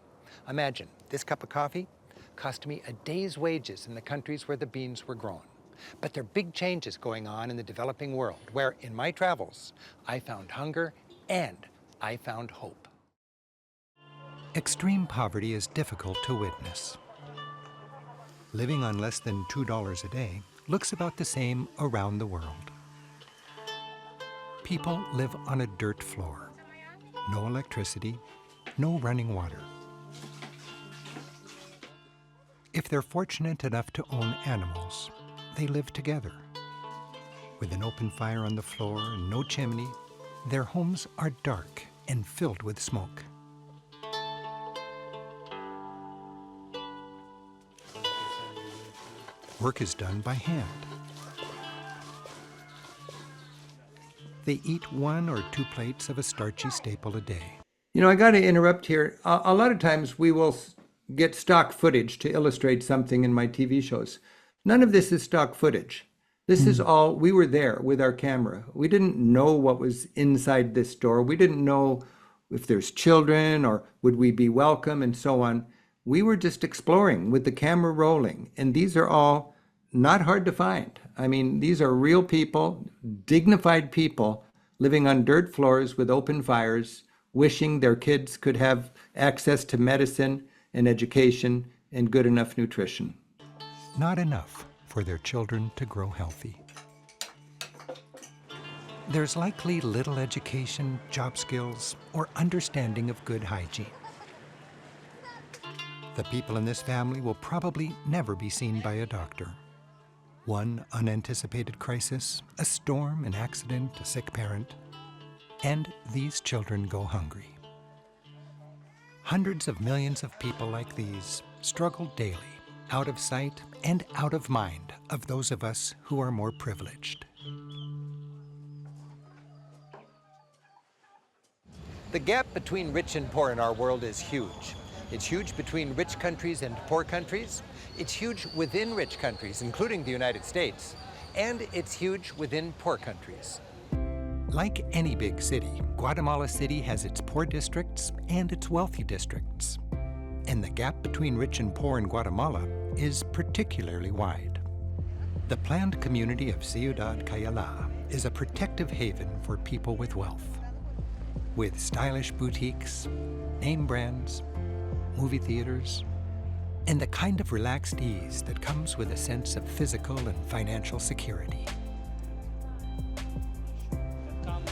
Imagine, this cup of coffee cost me a day's wages in the countries where the beans were grown. But there are big changes going on in the developing world, where in my travels, I found hunger and I found hope. Extreme poverty is difficult to witness. Living on less than $2 a day looks about the same around the world. People live on a dirt floor. No electricity, no running water. If they're fortunate enough to own animals, they live together. With an open fire on the floor and no chimney, their homes are dark and filled with smoke. Work is done by hand. They eat 1 or 2 plates of a starchy staple a day. You know, I got to interrupt here. A lot of times we will get stock footage to illustrate something in my TV shows. None of this is stock footage. This is all, we were there with our camera. We didn't know what was inside this store. We didn't know if there's children or would we be welcome and so on. We were just exploring with the camera rolling. And these are all not hard to find. I mean, these are real people, dignified people living on dirt floors with open fires, wishing their kids could have access to medicine and education and good enough nutrition. Not enough for their children to grow healthy. There's likely little education, job skills, or understanding of good hygiene. The people in this family will probably never be seen by a doctor. One unanticipated crisis, a storm, an accident, a sick parent, and these children go hungry. Hundreds of millions of people like these struggle daily, out of sight and out of mind of those of us who are more privileged. The gap between rich and poor in our world is huge. It's huge between rich countries and poor countries. It's huge within rich countries, including the United States. And it's huge within poor countries. Like any big city, Guatemala City has its poor districts and its wealthy districts. And the gap between rich and poor in Guatemala is particularly wide. The planned community of Ciudad Cayala is a protective haven for people with wealth. With stylish boutiques, name brands, movie theaters, and the kind of relaxed ease that comes with a sense of physical and financial security.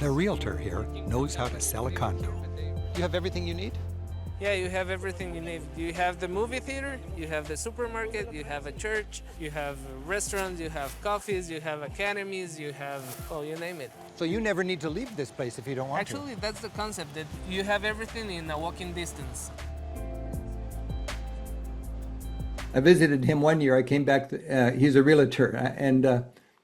The realtor here knows how to sell a condo. You have everything you need? Yeah, you have everything you need. You have the movie theater, you have the supermarket, you have a church, you have restaurants, you have coffees, you have academies, you have, oh, you name it. So you never need to leave this place if you don't want to. Actually, that's the concept, that you have everything in a walking distance. I visited him one year. I came back, he's a realtor, and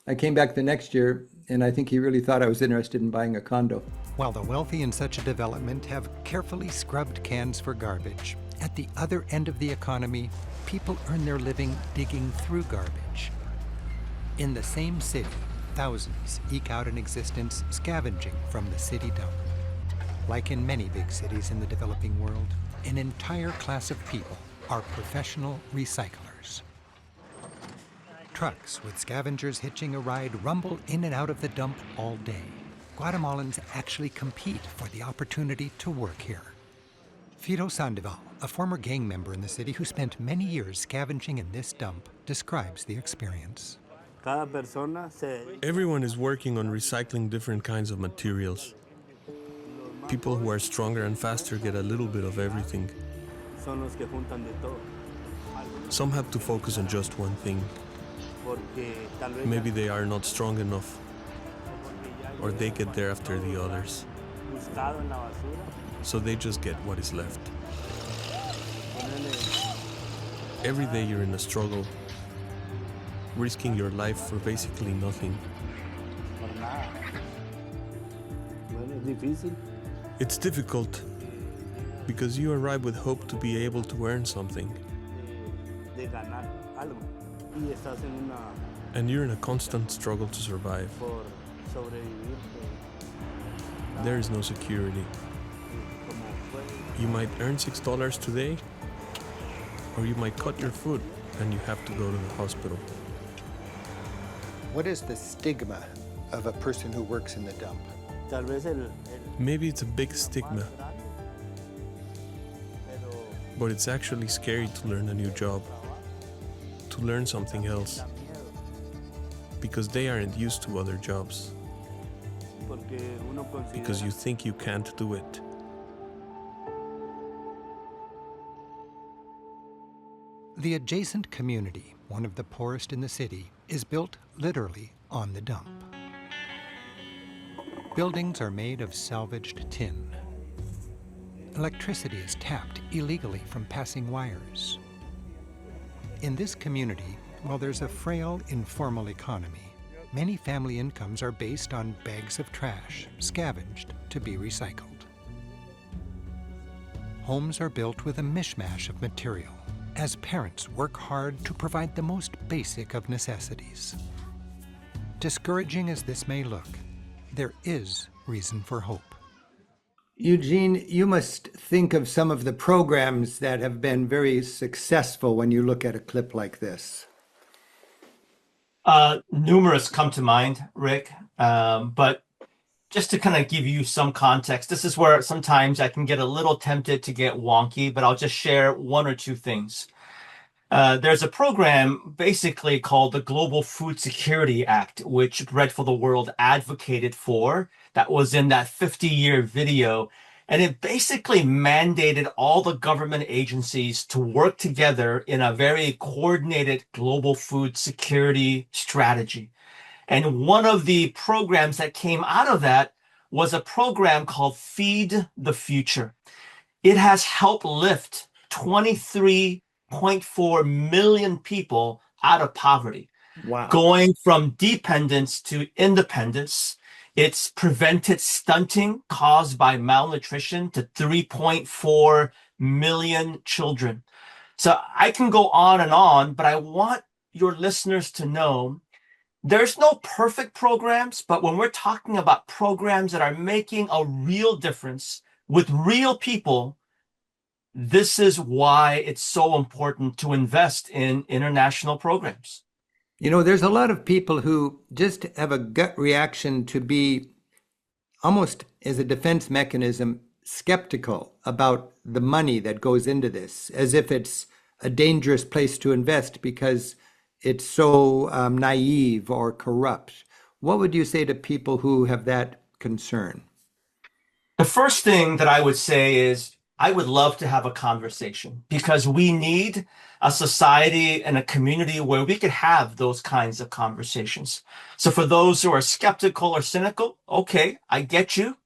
I came back the next year, and I think he really thought I was interested in buying a condo. While the wealthy in such a development have carefully scrubbed cans for garbage, at the other end of the economy, people earn their living digging through garbage. In the same city, thousands eke out an existence scavenging from the city dump. Like in many big cities in the developing world, an entire class of people are professional recyclers. Trucks with scavengers hitching a ride rumble in and out of the dump all day. Guatemalans actually compete for the opportunity to work here. Fido Sandoval, a former gang member in the city who spent many years scavenging in this dump, describes the experience. Everyone is working on recycling different kinds of materials. People who are stronger and faster get a little bit of everything. Some have to focus on just one thing. Maybe they are not strong enough, or they get there after the others. So they just get what is left. Every day you're in a struggle, risking your life for basically nothing. It's difficult because you arrive with hope to be able to earn something. And you're in a constant struggle to survive. There is no security. You might earn $6 today, or you might cut your foot and you have to go to the hospital. What is the stigma of a person who works in the dump? Maybe it's a big stigma, but it's actually scary to learn a new job, to learn something else, because they aren't used to other jobs, because you think you can't do it. The adjacent community, one of the poorest in the city, is built literally on the dump. Buildings are made of salvaged tin. Electricity is tapped illegally from passing wires. In this community, while there's a frail, informal economy, many family incomes are based on bags of trash scavenged to be recycled. Homes are built with a mishmash of material, as parents work hard to provide the most basic of necessities. Discouraging as this may look, there is reason for hope. Eugene, you must think of some of the programs that have been very successful when you look at a clip like this. Numerous come to mind, Rick, but just to kind of give you some context, this is where sometimes I can get a little tempted to get wonky, but I'll just share one or two things. There's a program basically called the Global Food Security Act, which Bread for the World advocated for. That was in that 50-year video. And it basically mandated all the government agencies to work together in a very coordinated global food security strategy. And one of the programs that came out of that was a program called Feed the Future. It has helped lift 23.4 million people out of poverty. Wow. Going from dependence to independence. It's prevented stunting caused by malnutrition to 3.4 million children. So I can go on, but I want your listeners to know there's no perfect programs, but when we're talking about programs that are making a real difference with real people, this is why it's so important to invest in international programs. You know, there's a lot of people who just have a gut reaction to be almost as a defense mechanism skeptical about the money that goes into this, as if it's a dangerous place to invest because it's so naive or corrupt. What would you say to people who have that concern? The first thing that I would say is I would love to have a conversation because we need a society and a community where we could have those kinds of conversations. So for those who are skeptical or cynical, okay, I get you.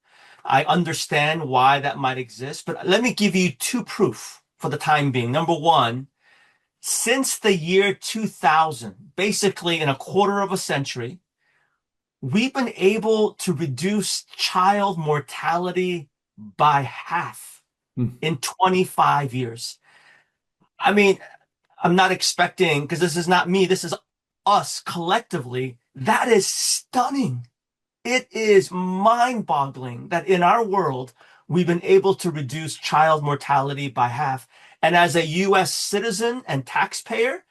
I understand why that might exist, but let me give you two proof for the time being. Number one, since the year 2000, basically in a quarter of a century, we've been able to reduce child mortality by half in 25 years. I mean, I'm not expecting, because this is not me, this is us collectively. That is stunning. It is mind-boggling that in our world, we've been able to reduce child mortality by half. And as a US citizen and taxpayer,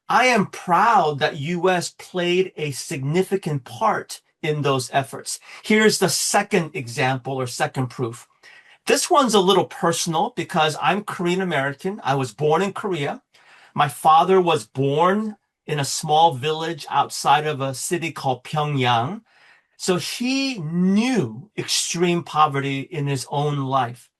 I am proud that US played a significant part in those efforts. Here's the second example or second proof. This one's a little personal because I'm Korean American. I was born in Korea. My father was born in a small village outside of a city called Pyongyang. So he knew extreme poverty in his own life.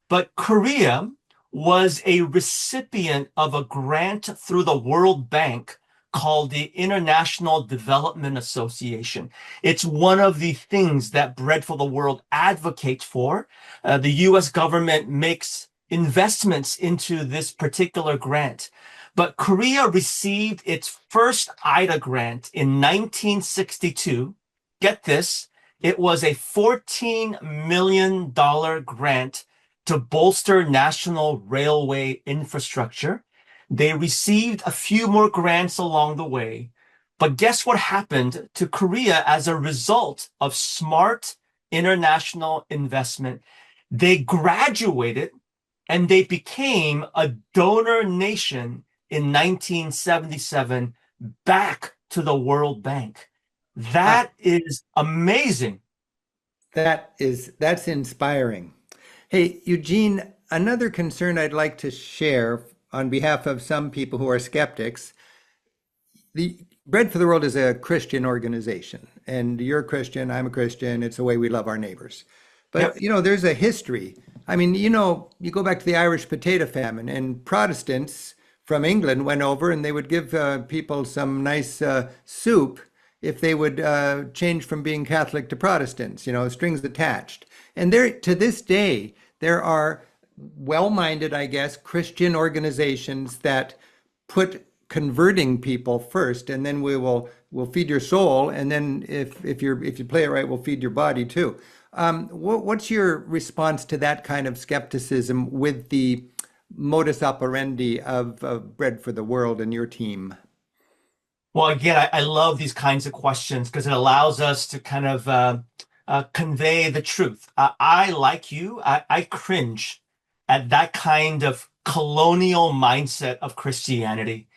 But Korea was a recipient of a grant through the World Bank called the International Development Association. It's one of the things that Bread for the World advocates for. The US government makes investments into this particular grant. But Korea received its first IDA grant in 1962. Get this, it was a $14 million grant to bolster national railway infrastructure. They received a few more grants along the way. But guess what happened to Korea as a result of smart international investment? They graduated and they became a donor nation in 1977 back to the World Bank. That is amazing. That's inspiring. Hey, Eugene, another concern I'd like to share on behalf of some people who are skeptics. The Bread for the World is a Christian organization, and you're a Christian, I'm a Christian. It's the way we love our neighbors. But, Yep. there's a history. I mean, you go back to the Irish potato famine, and Protestants from England went over and they would give people some nice soup if they would change from being Catholic to Protestants, strings attached. And there, to this day, there are well-minded, I guess, Christian organizations that put converting people first, and then we'll feed your soul, and then if you play it right, we'll feed your body too. What's your response to that kind of skepticism with the modus operandi of Bread for the World and your team? Well, again, I love these kinds of questions because it allows us to kind of convey the truth. I like you, I cringe at that kind of colonial mindset of Christianity.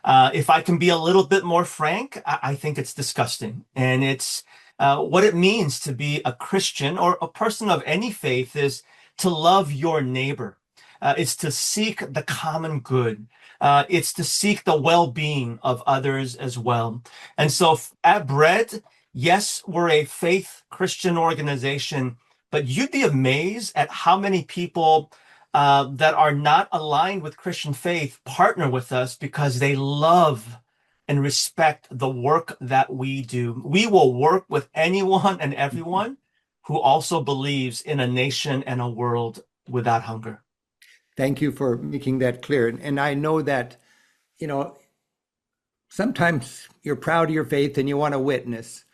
If I can be a little bit more frank, I think it's disgusting. And it's what it means to be a Christian or a person of any faith is to love your neighbor. It's to seek the common good. It's to seek the well-being of others as well. And so at Bread, yes, we're a faith Christian organization, but you'd be amazed at how many people that are not aligned with Christian faith partner with us because they love and respect the work that we do. We will work with anyone and everyone who also believes in a nation and a world without hunger. Thank you for making that clear. And I know that, sometimes you're proud of your faith and you want to witness.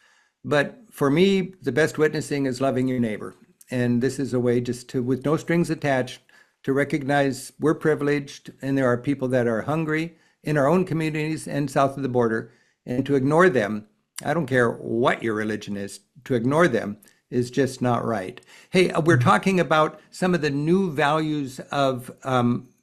But for me, the best witnessing is loving your neighbor. And this is a way just to, with no strings attached, to recognize we're privileged and there are people that are hungry in our own communities and south of the border, and to ignore them, I don't care what your religion is, to ignore them is just not right. Hey, we're talking about some of the new values of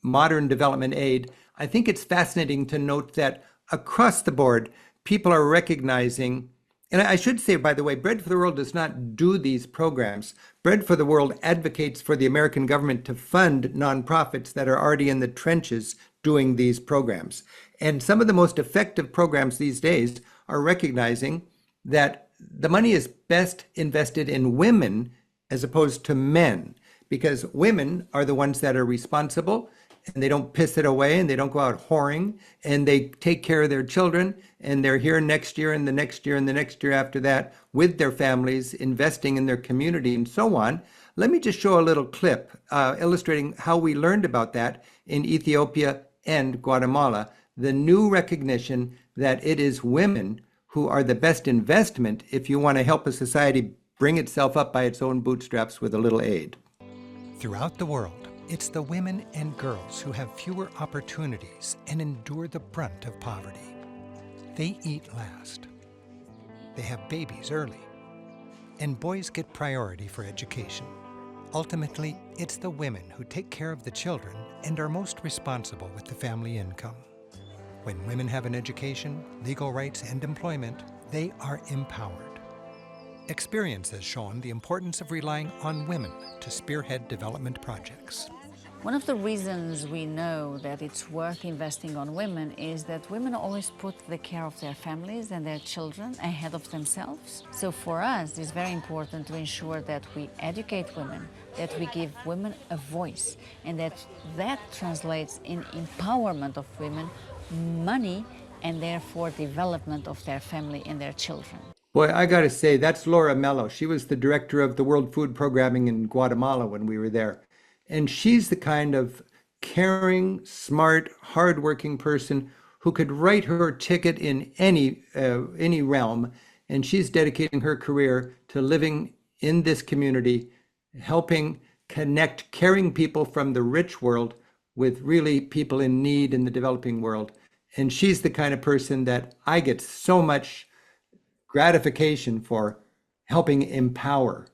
modern development aid. I think it's fascinating to note that across the board, people are recognizing, and I should say, by the way, Bread for the World does not do these programs. Bread for the World advocates for the American government to fund nonprofits that are already in the trenches doing these programs. And some of the most effective programs these days are recognizing that the money is best invested in women as opposed to men, because women are the ones that are responsible and they don't piss it away and they don't go out whoring and they take care of their children and they're here next year and the next year and the next year after that with their families, investing in their community and so on. Let me just show a little clip illustrating how we learned about that in Ethiopia and Guatemala, the new recognition that it is women who are the best investment if you want to help a society bring itself up by its own bootstraps with a little aid. Throughout the world, it's the women and girls who have fewer opportunities and endure the brunt of poverty. They eat last. They have babies early. And boys get priority for education. Ultimately, it's the women who take care of the children and are most responsible with the family income. When women have an education, legal rights, and employment, they are empowered. Experience has shown the importance of relying on women to spearhead development projects. One of the reasons we know that it's worth investing on women is that women always put the care of their families and their children ahead of themselves. So for us, it's very important to ensure that we educate women, that we give women a voice, and that translates in empowerment of women, money, and therefore development of their family and their children. Boy, I got to say, that's Laura Mello. She was the director of the World Food Programming in Guatemala when we were there. And she's the kind of caring, smart, hardworking person who could write her ticket in any realm. And she's dedicating her career to living in this community, helping connect caring people from the rich world with really people in need in the developing world. And she's the kind of person that I get so much gratification for helping empower.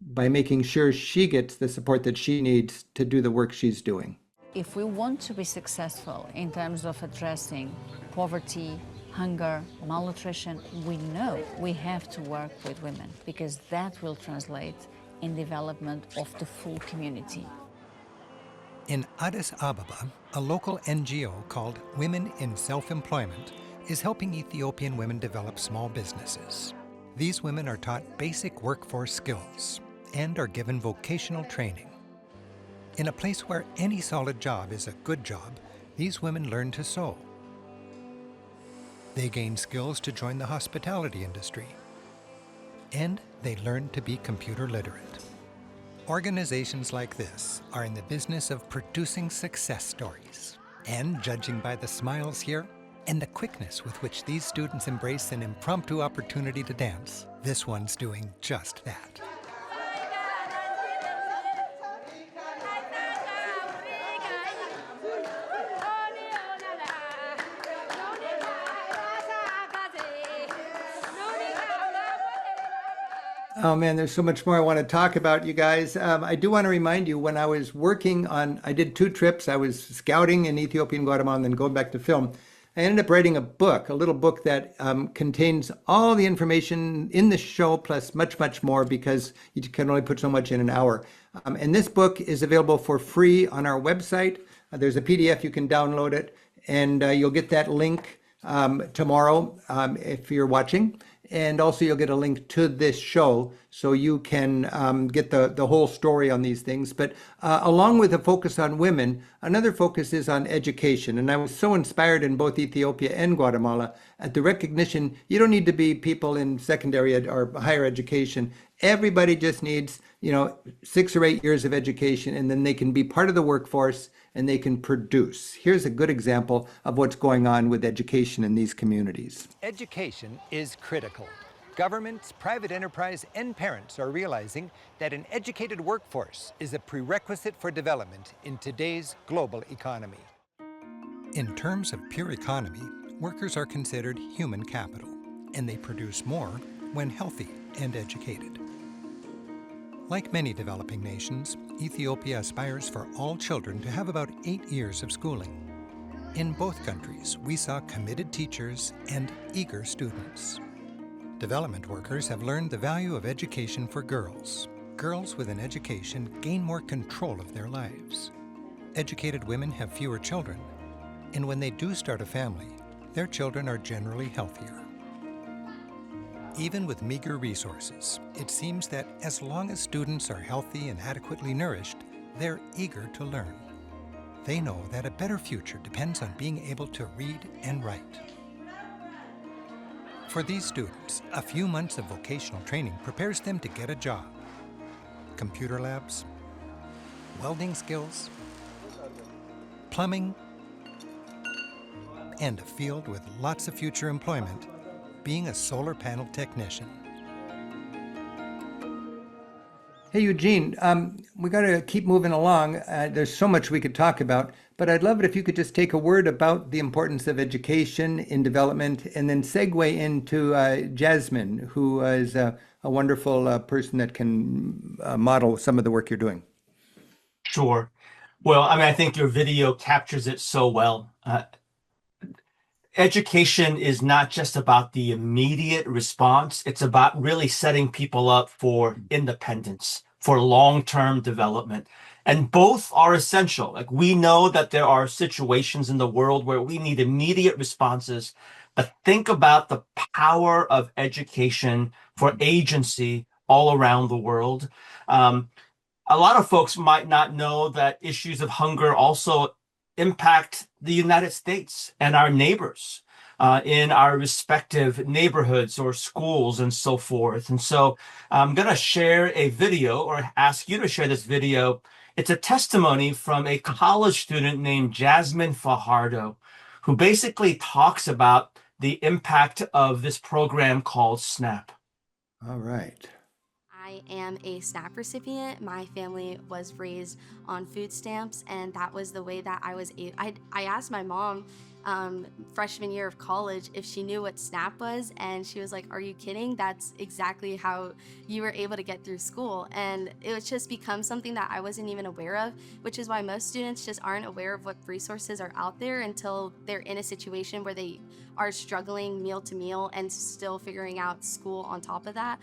by making sure she gets the support that she needs to do the work she's doing. If we want to be successful in terms of addressing poverty, hunger, malnutrition, we know we have to work with women because that will translate in development of the full community. In Addis Ababa, a local NGO called Women in Self-Employment is helping Ethiopian women develop small businesses. These women are taught basic workforce skills and are given vocational training. In a place where any solid job is a good job, these women learn to sew. They gain skills to join the hospitality industry. And they learn to be computer literate. Organizations like this are in the business of producing success stories. And judging by the smiles here and the quickness with which these students embrace an impromptu opportunity to dance, this one's doing just that. Oh man, there's so much more I want to talk about, you guys. I do want to remind you, when I was working on, I did 2 trips. I was scouting in Ethiopia and Guatemala and then going back to film. I ended up writing a book, a little book that contains all the information in the show plus much, much more because you can only put so much in an hour. And this book is available for free on our website. There's a PDF, you can download it, and you'll get that link tomorrow if you're watching. And also you'll get a link to this show so you can get the whole story on these things. But along with a focus on women, another focus is on education. And I was so inspired in both Ethiopia and Guatemala at the recognition you don't need to be people in secondary or higher education. Everybody just needs, 6 or 8 years of education, and then they can be part of the workforce and they can produce. Here's a good example of what's going on with education in these communities. Education is critical. Governments, private enterprise, and parents are realizing that an educated workforce is a prerequisite for development in today's global economy. In terms of pure economy, workers are considered human capital, and they produce more when healthy and educated. Like many developing nations, Ethiopia aspires for all children to have about 8 years of schooling. In both countries, we saw committed teachers and eager students. Development workers have learned the value of education for girls. Girls with an education gain more control of their lives. Educated women have fewer children, and when they do start a family, their children are generally healthier. Even with meager resources, it seems that as long as students are healthy and adequately nourished, they're eager to learn. They know that a better future depends on being able to read and write. For these students, a few months of vocational training prepares them to get a job. Computer labs, welding skills, plumbing, and a field with lots of future employment, being a solar panel technician. Hey, Eugene, we got to keep moving along. There's so much we could talk about, but I'd love it if you could just take a word about the importance of education in development and then segue into Jasmine, who is a wonderful person that can model some of the work you're doing. Sure. Well, I think your video captures it so well. Education is not just about the immediate response. It's about really setting people up for independence, for long-term development. And both are essential. Like, we know that there are situations in the world where we need immediate responses, but think about the power of education for agency all around the world. A lot of folks might not know that issues of hunger also impact the United States and our neighbors in our respective neighborhoods or schools and so forth. And so I'm going to share a video, or ask you to share this video. It's a testimony from a college student named Jasmine Fajardo, who basically talks about the impact of this program called SNAP. All right. I am a SNAP recipient. My family was raised on food stamps, and that was the way that I was able. I asked my mom, freshman year of college if she knew what SNAP was, and she was like, "Are you kidding? That's exactly how you were able to get through school." And it was just become something that I wasn't even aware of, which is why most students just aren't aware of what resources are out there until they're in a situation where they are struggling meal to meal and still figuring out school on top of that.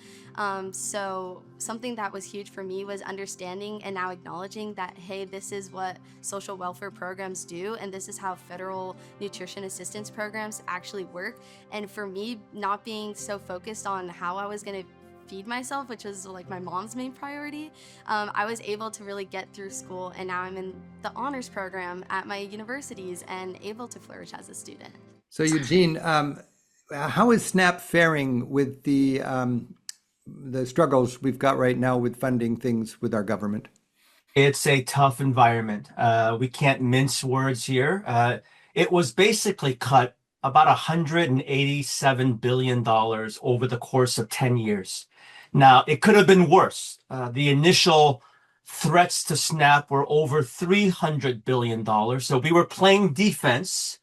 So something that was huge for me was understanding and now acknowledging that, hey, this is what social welfare programs do, and this is how federal nutrition assistance programs actually work. And for me, not being so focused on how I was going to feed myself, which was like my mom's main priority, I was able to really get through school, and now I'm in the honors program at my universities and able to flourish as a student. So Eugene, how is SNAP faring with the struggles we've got right now with funding things with our government? It's a tough environment. We can't mince words here. It was basically cut about $187 billion over the course of 10 years. Now, it could have been worse. The initial threats to SNAP were over $300 billion. So we were playing defense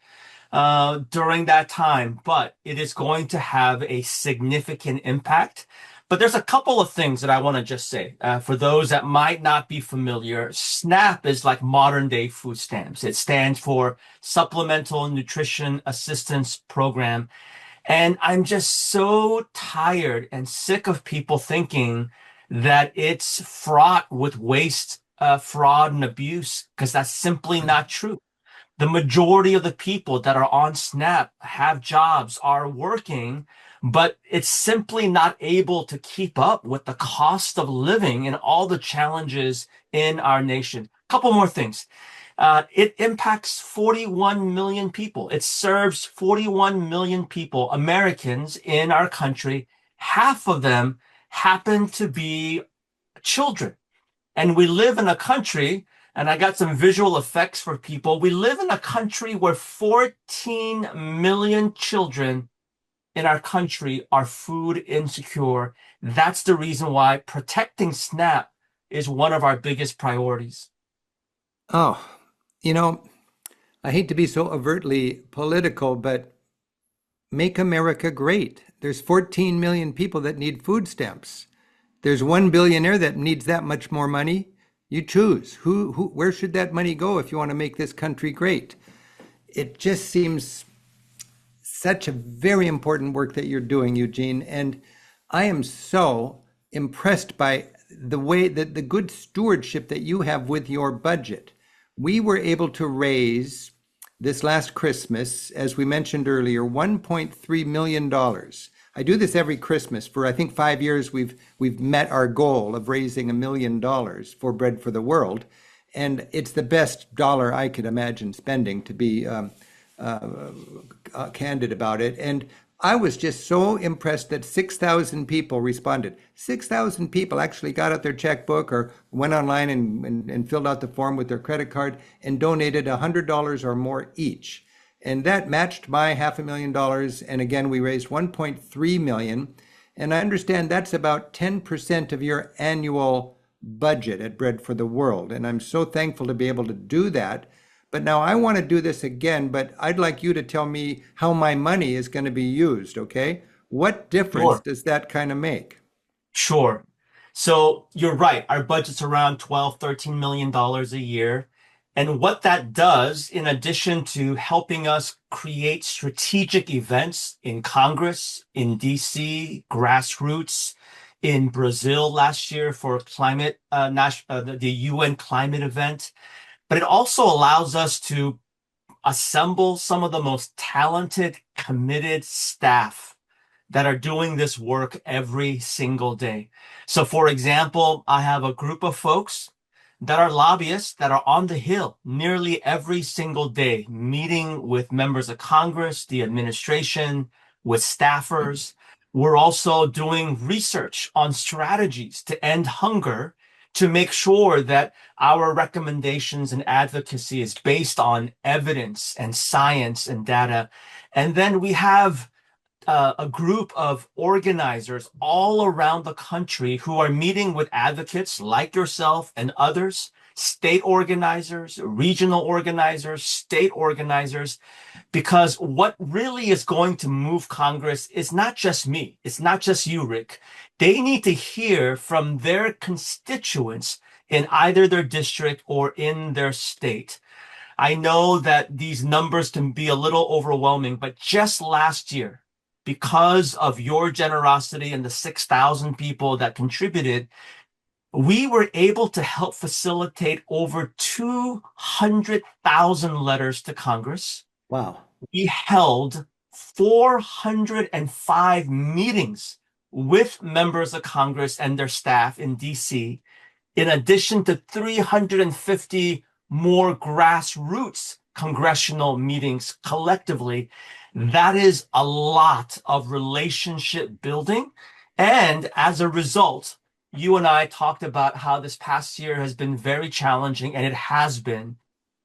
during that time, but it is going to have a significant impact. But there's a couple of things that I want to just say. For those that might not be familiar, SNAP is like modern day food stamps. It stands for Supplemental Nutrition Assistance Program. And I'm just so tired and sick of people thinking that it's fraught with waste, fraud, and abuse, because that's simply not true. The majority of the people that are on SNAP have jobs, are working, but it's simply not able to keep up with the cost of living and all the challenges in our nation. A couple more things. It impacts 41 million people. It serves 41 million people, Americans in our country. Half of them happen to be children. And we live in a country, and I got some visual effects for people. We live in a country where 14 million children in our country are food insecure. That's the reason why protecting SNAP is one of our biggest priorities. Oh, I hate to be so overtly political, but make America great. There's 14 million people that need food stamps. There's one billionaire that needs that much more money. You choose. Where should that money go if you want to make this country great? It just seems such a very important work that you're doing, Eugene. And I am so impressed by the way that the good stewardship that you have with your budget. We were able to raise this last Christmas, as we mentioned earlier, $1.3 million. I do this every Christmas. For I think 5 years, we've met our goal of raising $1 million for Bread for the World, and it's the best dollar I could imagine spending, to be candid about it. And I was just so impressed that 6,000 people responded. 6,000 people actually got out their checkbook or went online and filled out the form with their credit card and donated $100 or more each. And that matched my $500,000. And again, we raised 1.3 million. And I understand that's about 10% of your annual budget at Bread for the World. And I'm so thankful to be able to do that. But now I want to do this again, but I'd like you to tell me how my money is going to be used, okay? What difference does that kind of make? Sure. So you're right. Our budget's around $12, $13 million a year. And what that does, in addition to helping us create strategic events in Congress, in DC, grassroots, in Brazil last year for climate, the UN climate event, but it also allows us to assemble some of the most talented, committed staff that are doing this work every single day. So for example, I have a group of folks that are lobbyists that are on the Hill nearly every single day, meeting with members of Congress, the administration, with staffers. We're also doing research on strategies to end hunger, to make sure that our recommendations and advocacy is based on evidence and science and data. And then we have a group of organizers all around the country who are meeting with advocates like yourself and others state organizers, regional organizers, state organizers, because what really is going to move Congress is not just me. It's not just you, Rick. They need to hear from their constituents in either their district or in their state. I know that these numbers can be a little overwhelming, but just last year, because of your generosity and the 6,000 people that contributed, we were able to help facilitate over 200,000 letters to Congress. Wow. We held 405 meetings with members of Congress and their staff in DC, in addition to 350 more grassroots congressional meetings collectively. That is a lot of relationship building. And as a result, you and I talked about how this past year has been very challenging, and it has been.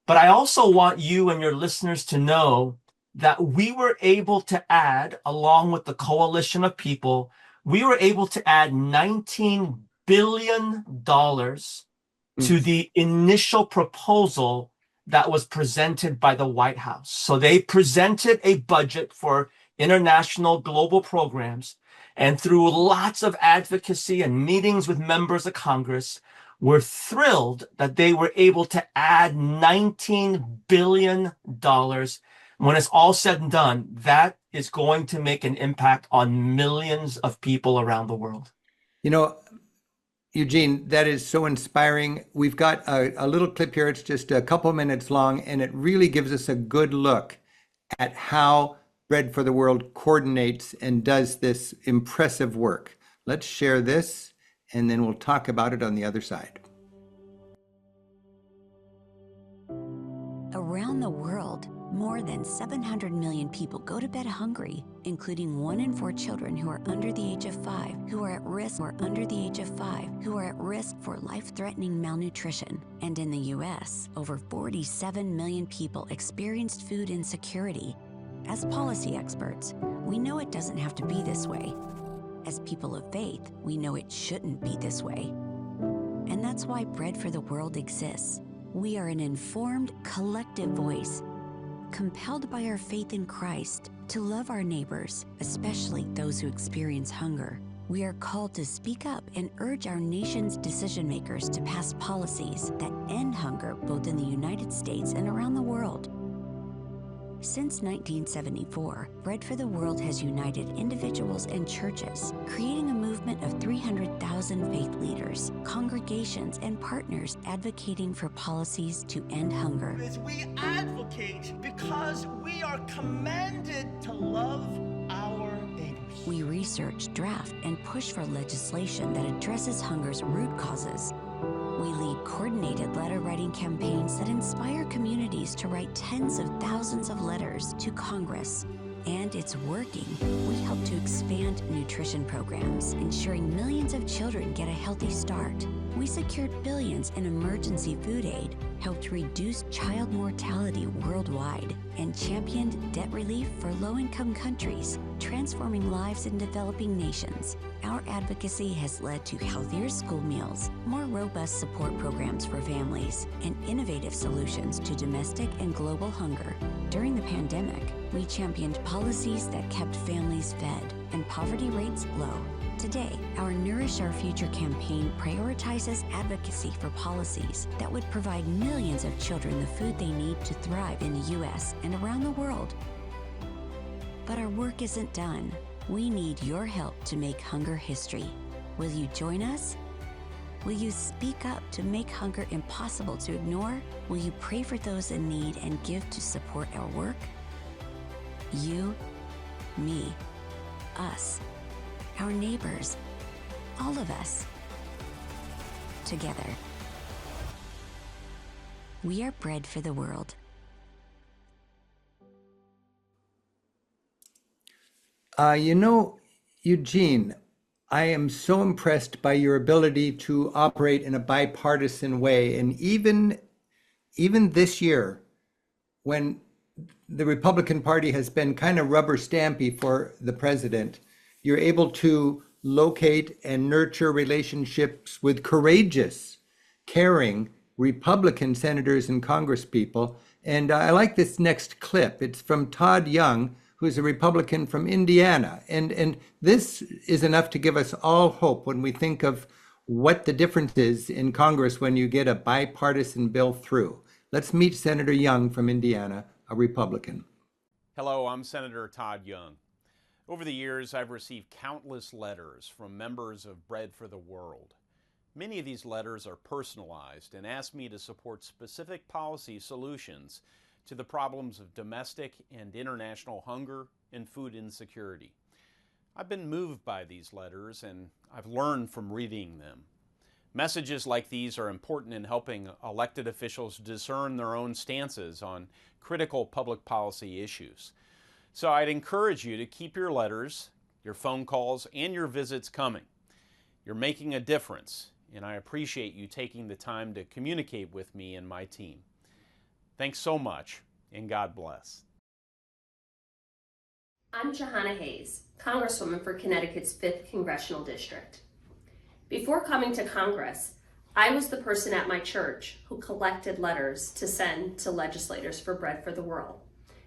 But I also want you and your listeners to know that we were able to add, along with the coalition of people, we were able to add $19 billion to the initial proposal that was presented by the White House. So they presented a budget for international global programs, and through lots of advocacy and meetings with members of Congress, we're thrilled that they were able to add $19 billion. When it's all said and done, that is going to make an impact on millions of people around the world. You know, Eugene, that is so inspiring. We've got a little clip here. It's just a couple minutes long, and it really gives us a good look at how Bread for the World coordinates and does this impressive work. Let's share this, and then we'll talk about it on the other side. Around the world, more than 700 million people go to bed hungry, including 1 in 4 children who are under the age of 5, who are at risk for life-threatening malnutrition. And in the US, over 47 million people experienced food insecurity. As policy experts, we know it doesn't have to be this way. As people of faith, we know it shouldn't be this way. And that's why Bread for the World exists. We are an informed, collective voice, compelled by our faith in Christ to love our neighbors, especially those who experience hunger. We are called to speak up and urge our nation's decision makers to pass policies that end hunger both in the United States and around the world. Since 1974, Bread for the World has united individuals and churches, creating a movement of 300,000 faith leaders, congregations, and partners advocating for policies to end hunger. We advocate because we are commanded to love our neighbors. We research, draft, and push for legislation that addresses hunger's root causes. We lead coordinated letter-writing campaigns that inspire communities to write tens of thousands of letters to Congress. And it's working. We help to expand nutrition programs, ensuring millions of children get a healthy start. We secured billions in emergency food aid, helped reduce child mortality worldwide, and championed debt relief for low-income countries, transforming lives in developing nations. Our advocacy has led to healthier school meals, more robust support programs for families, and innovative solutions to domestic and global hunger. During the pandemic, we championed policies that kept families fed and poverty rates low. Today, our Nourish Our Future campaign prioritizes advocacy for policies that would provide millions of children the food they need to thrive in the U.S. and around the world. But our work isn't done. We need your help to make hunger history. Will you join us? Will you speak up to make hunger impossible to ignore? Will you pray for those in need and give to support our work? You, me, us, our neighbors, all of us, together. We are Bread for the World. You know, Eugene, I am so impressed by your ability to operate in a bipartisan way. And even this year, when the Republican Party has been kind of rubber stampy for the president, you're able to locate and nurture relationships with courageous, caring Republican senators and congresspeople. And I like this next clip. It's from Todd Young, who's a Republican from Indiana. And this is enough to give us all hope when we think of what the difference is in Congress when you get a bipartisan bill through. Let's meet Senator Young from Indiana, a Republican. Hello, I'm Senator Todd Young. Over the years, I've received countless letters from members of Bread for the World. Many of these letters are personalized and ask me to support specific policy solutions to the problems of domestic and international hunger and food insecurity. I've been moved by these letters and I've learned from reading them. Messages like these are important in helping elected officials discern their own stances on critical public policy issues. So I'd encourage you to keep your letters, your phone calls, and your visits coming. You're making a difference, and I appreciate you taking the time to communicate with me and my team. Thanks so much, and God bless. I'm Johanna Hayes, Congresswoman for Connecticut's 5th Congressional District. Before coming to Congress, I was the person at my church who collected letters to send to legislators for Bread for the World.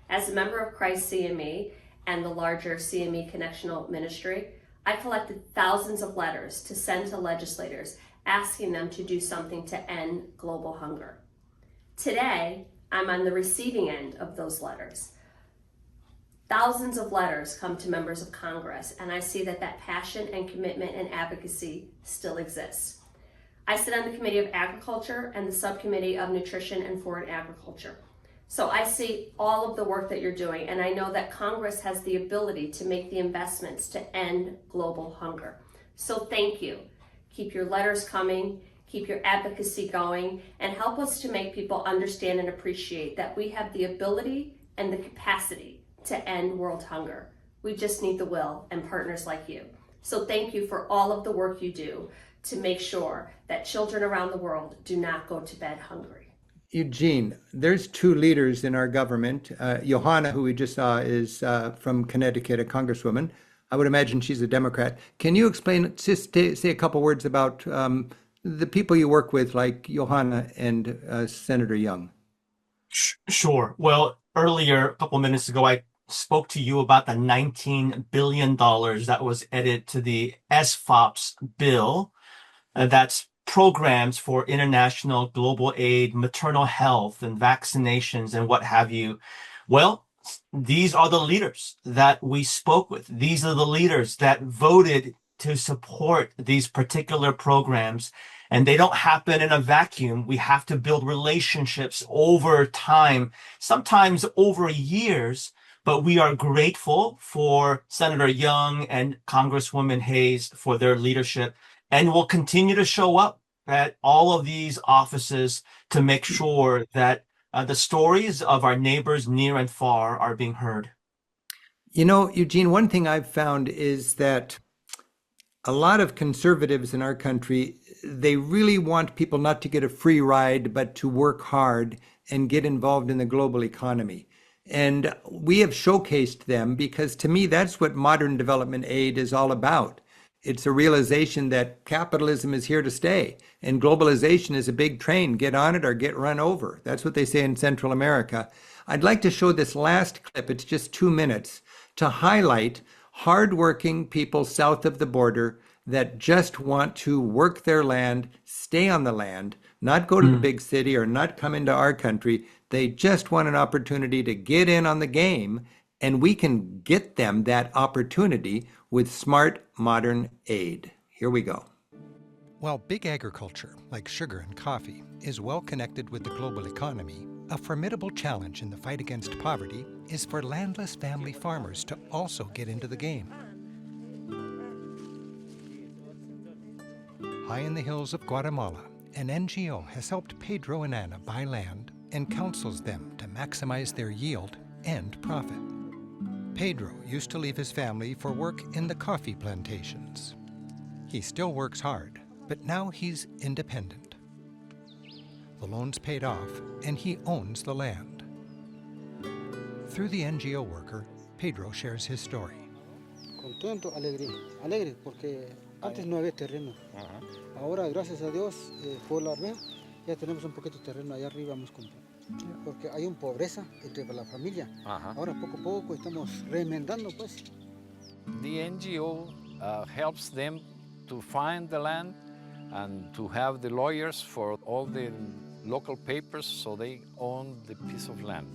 As a member of Christ CME and the larger CME Connectional Ministry, I collected thousands of letters to send to legislators asking them to do something to end global hunger. Today, I'm on the receiving end of those letters. Thousands of letters come to members of Congress, and I see that passion and commitment and advocacy still exists. I sit on the Committee of Agriculture and the Subcommittee of Nutrition and Foreign Agriculture. So I see all of the work that you're doing, and I know that Congress has the ability to make the investments to end global hunger. So thank you. Keep your letters coming, keep your advocacy going, and help us to make people understand and appreciate that we have the ability and the capacity to end world hunger. We just need the will and partners like you. So thank you for all of the work you do to make sure that children around the world do not go to bed hungry. Eugene, there's two leaders in our government. Johanna, who we just saw, is from Connecticut, a congresswoman. I would imagine she's a Democrat. Can you explain, just say a couple words about the people you work with, like Johanna and Senator Young? Sure. Well, earlier, a couple minutes ago, I spoke to you about the $19 billion that was added to the SFOPS bill. That's programs for international global aid, maternal health, and vaccinations, and what have you. Well, these are the leaders that we spoke with. These are the leaders that voted to support these particular programs. And they don't happen in a vacuum. We have to build relationships over time, sometimes over years. But we are grateful for Senator Young and Congresswoman Hayes for their leadership. And we'll continue to show up at all of these offices to make sure that the stories of our neighbors near and far are being heard. You know, Eugene, one thing I've found is that a lot of conservatives in our country, they really want people not to get a free ride, but to work hard and get involved in the global economy. And we have showcased them because to me, that's what modern development aid is all about. It's a realization that capitalism is here to stay and globalization is a big train. Get on it or get run over. That's what they say in Central America. I'd like to show this last clip. It's just 2 minutes to highlight hardworking people south of the border that just want to work their land, stay on the land, not go to the big city or not come into our country. They just want an opportunity to get in on the game, and we can get them that opportunity with smart, modern aid. Here we go. While big agriculture, like sugar and coffee, is well connected with the global economy, a formidable challenge in the fight against poverty is for landless family farmers to also get into the game. High in the hills of Guatemala, an NGO has helped Pedro and Ana buy land and counsels them to maximize their yield and profit. Pedro used to leave his family for work in the coffee plantations. He still works hard, but now he's independent. The loan's paid off, and he owns the land. Through the NGO worker, Pedro shares his story. Contento, alegre, porque antes no había terreno. Ahora, gracias a Dios, por la red, Ya tenemos un poquito de terreno allá arriba hemos comprado. Porque hay una pobreza entre la familia. Ahora poco a poco estamos remendando pues. The NGO helps them to find the land and to have the lawyers for all the local papers so they own the piece of land.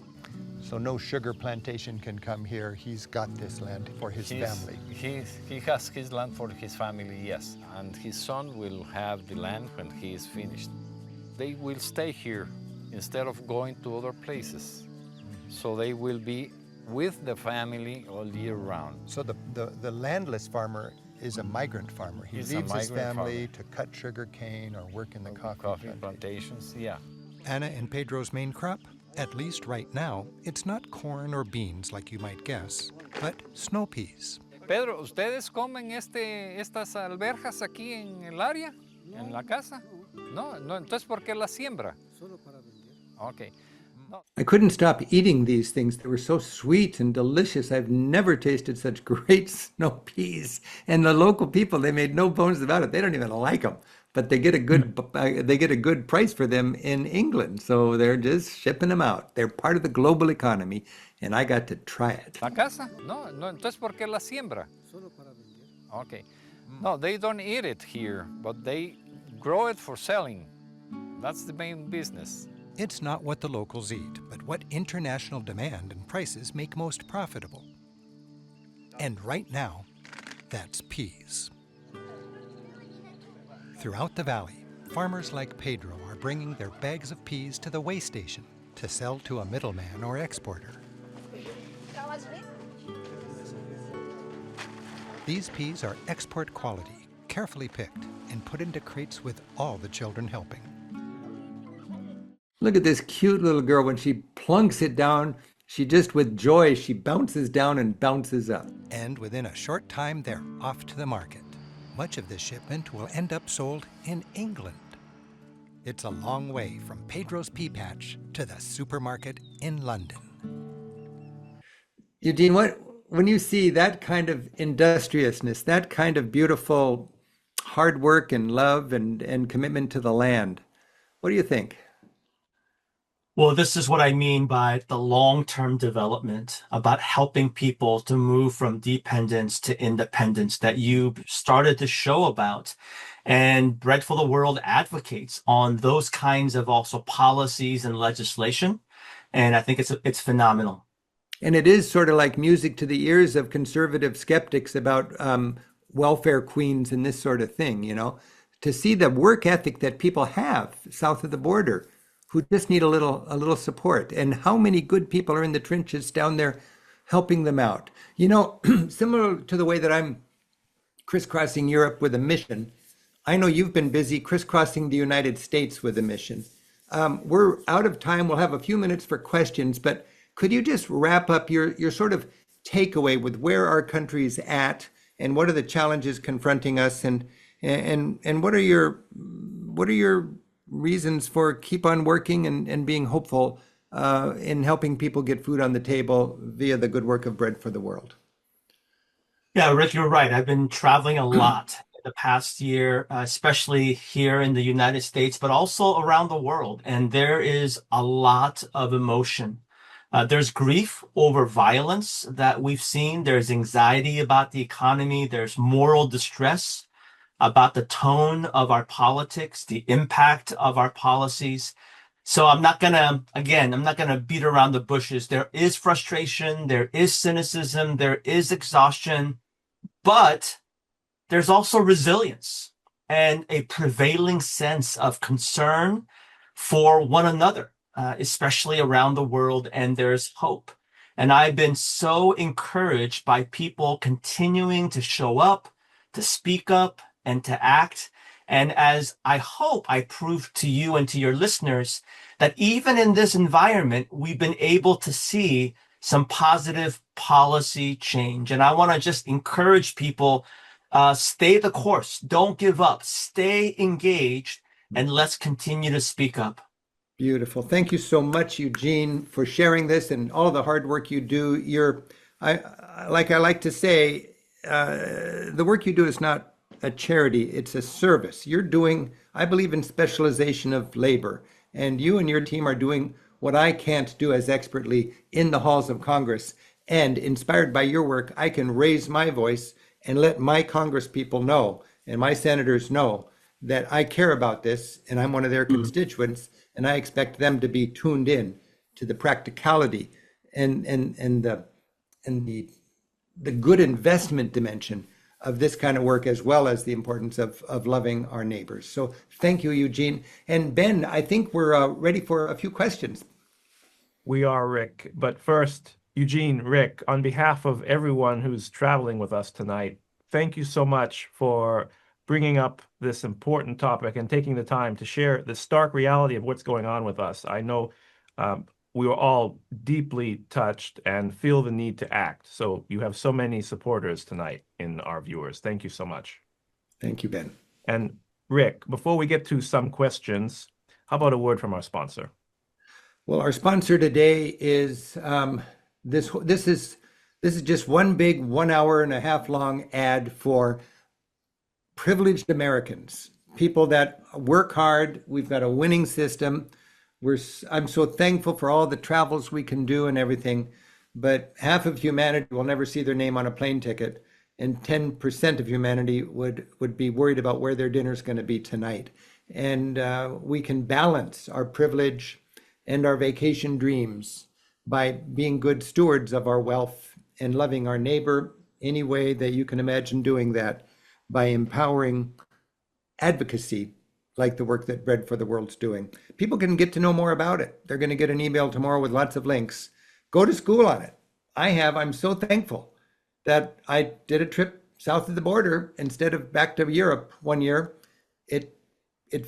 So no sugar plantation can come here. He's got this land for his family. He has his land for his family, yes. And his son will have the land when he is finished. They will stay here instead of going to other places. So they will be with the family all year round. So the landless farmer is a migrant farmer. He He's a leaves his migrant family farmer. to cut sugar cane or work in the Coffee plantations, yeah. Anna and Pedro's main crop? At least right now, it's not corn or beans like you might guess, but snow peas. Pedro, ¿ustedes comen estas alberjas aquí en el área? ¿En la casa? No, entonces ¿por qué las siembra? Solo para vender. Okay. I couldn't stop eating these things. They were so sweet and delicious. I've never tasted such great snow peas. And the local people, they made no bones about it. They don't even like them, but they get a good price for them in England. So they're just shipping them out. They're part of the global economy, and I got to try it. ¿La casa? No, entonces ¿por qué la siembra? Solo para vender. Okay. No, they don't eat it here, but they grow it for selling. That's the main business. It's not what the locals eat, but what international demand and prices make most profitable. And right now, that's peas. Throughout the valley, farmers like Pedro are bringing their bags of peas to the weigh station to sell to a middleman or exporter. These peas are export quality, carefully picked, and put into crates with all the children helping. Look at this cute little girl. When she plunks it down, she just with joy, she bounces down and bounces up. And within a short time, they're off to the market. Much of this shipment will end up sold in England. It's a long way from Pedro's pea patch to the supermarket in London. Eugene, when you see that kind of industriousness, that kind of beautiful hard work and love and commitment to the land, what do you think? Well, this is what I mean by the long-term development, about helping people to move from dependence to independence that you started the show about. And Bread for the World advocates on those kinds of also policies and legislation. And I think it's phenomenal. And it is sort of like music to the ears of conservative skeptics about welfare queens and this sort of thing, you know, to see the work ethic that people have south of the border who just need a little support, and how many good people are in the trenches down there helping them out. You know, similar to the way that I'm crisscrossing Europe with a mission, I know you've been busy crisscrossing the United States with a mission. We're out of time. We'll have a few minutes for questions, but could you just wrap up your sort of takeaway with where our country's at and what are the challenges confronting us, and what are your reasons for keep on working and being hopeful in helping people get food on the table via the good work of Bread for the World? Yeah, Rick, you're right. I've been traveling a lot in the past year, especially here in the United States, but also around the world. And there is a lot of emotion. There's grief over violence that we've seen. There's anxiety about the economy. There's moral distress about the tone of our politics, the impact of our policies. So I'm not gonna beat around the bushes. There is frustration, there is cynicism, there is exhaustion, but there's also resilience and a prevailing sense of concern for one another, especially around the world, and there's hope. And I've been so encouraged by people continuing to show up, to speak up, and to act. And as I hope I prove to you and to your listeners, that even in this environment, we've been able to see some positive policy change. And I want to just encourage people, stay the course, don't give up, stay engaged, and let's continue to speak up. Beautiful. Thank you so much, Eugene, for sharing this and all the hard work you do. I like to say, the work you do is not a charity, it's a service. You're doing, I believe in specialization of labor, and you and your team are doing what I can't do as expertly in the halls of Congress. And inspired by your work, I can raise my voice and let my Congress people know and my senators know that I care about this and I'm one of their constituents, and I expect them to be tuned in to the practicality and the good investment dimension of this kind of work, as well as the importance of loving our neighbors. So thank you, Eugene. And Ben, I think we're ready for a few questions. We are, Rick. But first, Eugene, Rick, on behalf of everyone who's traveling with us tonight, thank you so much for bringing up this important topic and taking the time to share the stark reality of what's going on with us. I know we were all deeply touched and feel the need to act. So you have so many supporters tonight in our viewers. Thank you so much. Thank you, Ben. And Rick, before we get to some questions, how about a word from our sponsor? Well, our sponsor today is this is just one big 1 hour and a half long ad for privileged Americans, people that work hard. We've got a winning system. I'm so thankful for all the travels we can do and everything, but half of humanity will never see their name on a plane ticket, and 10% of humanity would be worried about where their dinner's going to be tonight. And we can balance our privilege and our vacation dreams by being good stewards of our wealth and loving our neighbor any way that you can imagine doing that, by empowering advocacy like the work that Bread for the World's doing. People can get to know more about it. They're going to get an email tomorrow with lots of links. Go to school on it. I'm so thankful that I did a trip south of the border instead of back to Europe one year. It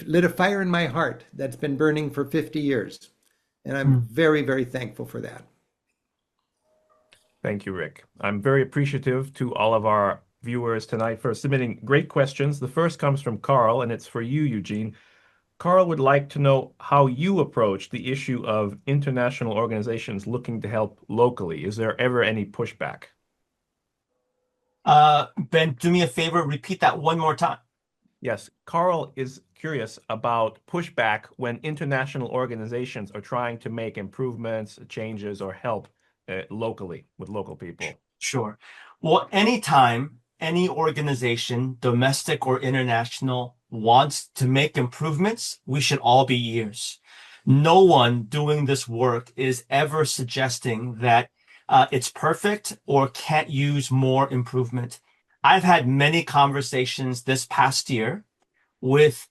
lit a fire in my heart that's been burning for 50 years. And I'm very, very thankful for that. Thank you, Rick. I'm very appreciative to all of our viewers tonight for submitting great questions. The first comes from Carl, and it's for you, Eugene. Carl would like to know how you approach the issue of international organizations looking to help locally. Is there ever any pushback? Ben, do me a favor, repeat that one more time. Yes, Carl is curious about pushback when international organizations are trying to make improvements, changes, or help locally with local people. Sure. Well, anytime any organization, domestic or international, wants to make improvements, we should all be ears. No one doing this work is ever suggesting that it's perfect or can't use more improvement. I've had many conversations this past year with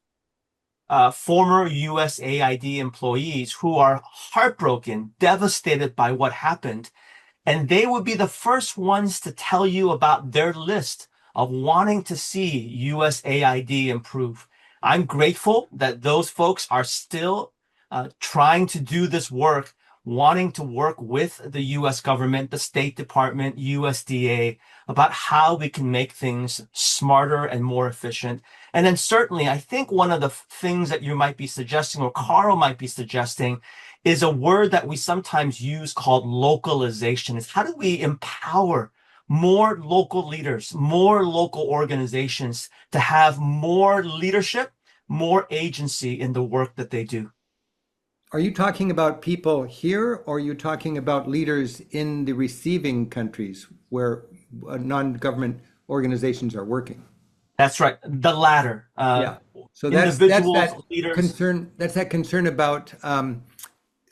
former USAID employees who are heartbroken, devastated by what happened. And they would be the first ones to tell you about their list of wanting to see USAID improve. I'm grateful that those folks are still trying to do this work, wanting to work with the US government, the State Department, USDA, about how we can make things smarter and more efficient. And then certainly, I think one of the things that you might be suggesting, or Carl might be suggesting, is a word that we sometimes use called localization. Is how do we empower more local leaders, more local organizations to have more leadership, more agency in the work that they do? Are you talking about people here, or are you talking about leaders in the receiving countries where non-government organizations are working? That's right, the latter. Yeah. So that's that leaders. Concern. That's that concern about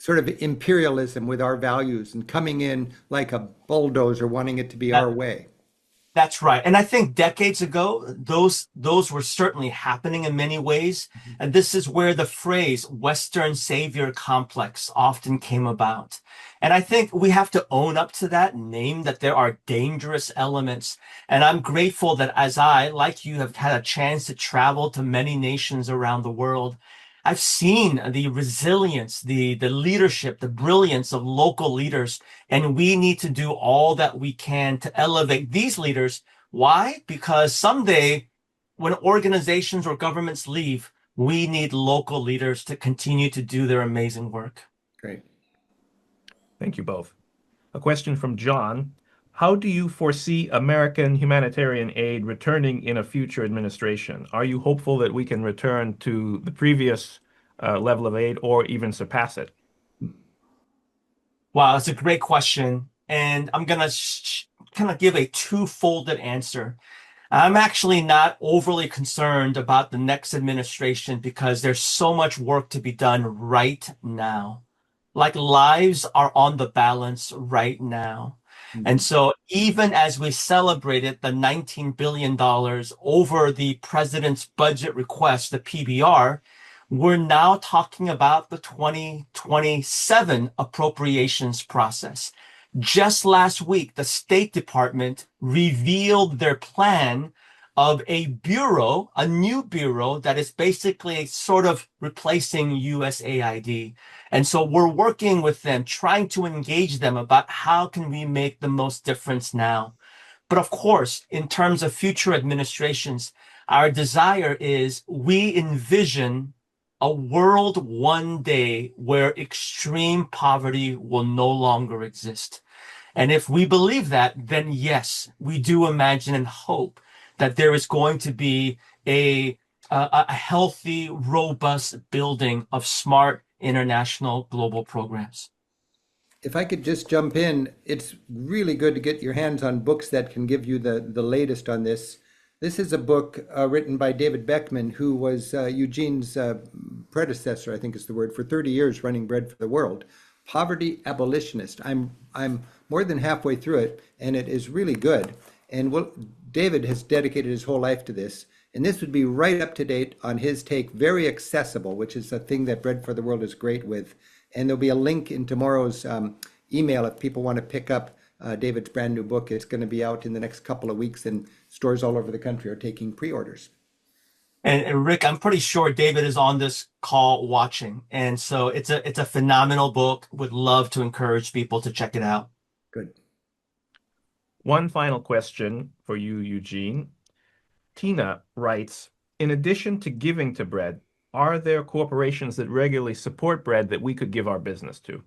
sort of imperialism with our values and coming in like a bulldozer, wanting it to be our way. That's right. And I think decades ago, those were certainly happening in many ways. And this is where the phrase Western savior complex often came about. And I think we have to own up to that, name that there are dangerous elements. And I'm grateful that as I, like you, have had a chance to travel to many nations around the world, I've seen the resilience, the leadership, the brilliance of local leaders, and we need to do all that we can to elevate these leaders. Why? Because someday when organizations or governments leave, we need local leaders to continue to do their amazing work. Great. Thank you both. A question from John. How do you foresee American humanitarian aid returning in a future administration? Are you hopeful that we can return to the previous level of aid or even surpass it? Wow, that's a great question. And I'm going to kind of give a two-folded answer. I'm actually not overly concerned about the next administration because there's so much work to be done right now. Like lives are on the balance right now. And so even as we celebrated the $19 billion over the president's budget request, the PBR, we're now talking about the 2027 appropriations process. Just last week, the State Department revealed their plan of a bureau, a new bureau that is basically sort of replacing USAID. And so we're working with them, trying to engage them about how can we make the most difference now. But of course, in terms of future administrations, our desire is we envision a world one day where extreme poverty will no longer exist. And if we believe that, then yes, we do imagine and hope that there is going to be a healthy, robust building of smart international global programs. If I could just jump in, it's really good to get your hands on books that can give you the latest on this. This is a book written by David Beckman, who was Eugene's predecessor, I think is the word, for 30 years running Bread for the World. Poverty Abolitionist. I'm more than halfway through it, and it is really good. And David has dedicated his whole life to this. And this would be right up to date on his take, very accessible, which is a thing that Bread for the World is great with. And there'll be a link in tomorrow's email if people want to pick up David's brand new book. It's going to be out in the next couple of weeks, and stores all over the country are taking pre-orders. And Rick, I'm pretty sure David is on this call watching. And so it's a phenomenal book. Would love to encourage people to check it out. Good. One final question for you, Eugene. Tina writes, in addition to giving to Bread, are there corporations that regularly support Bread that we could give our business to?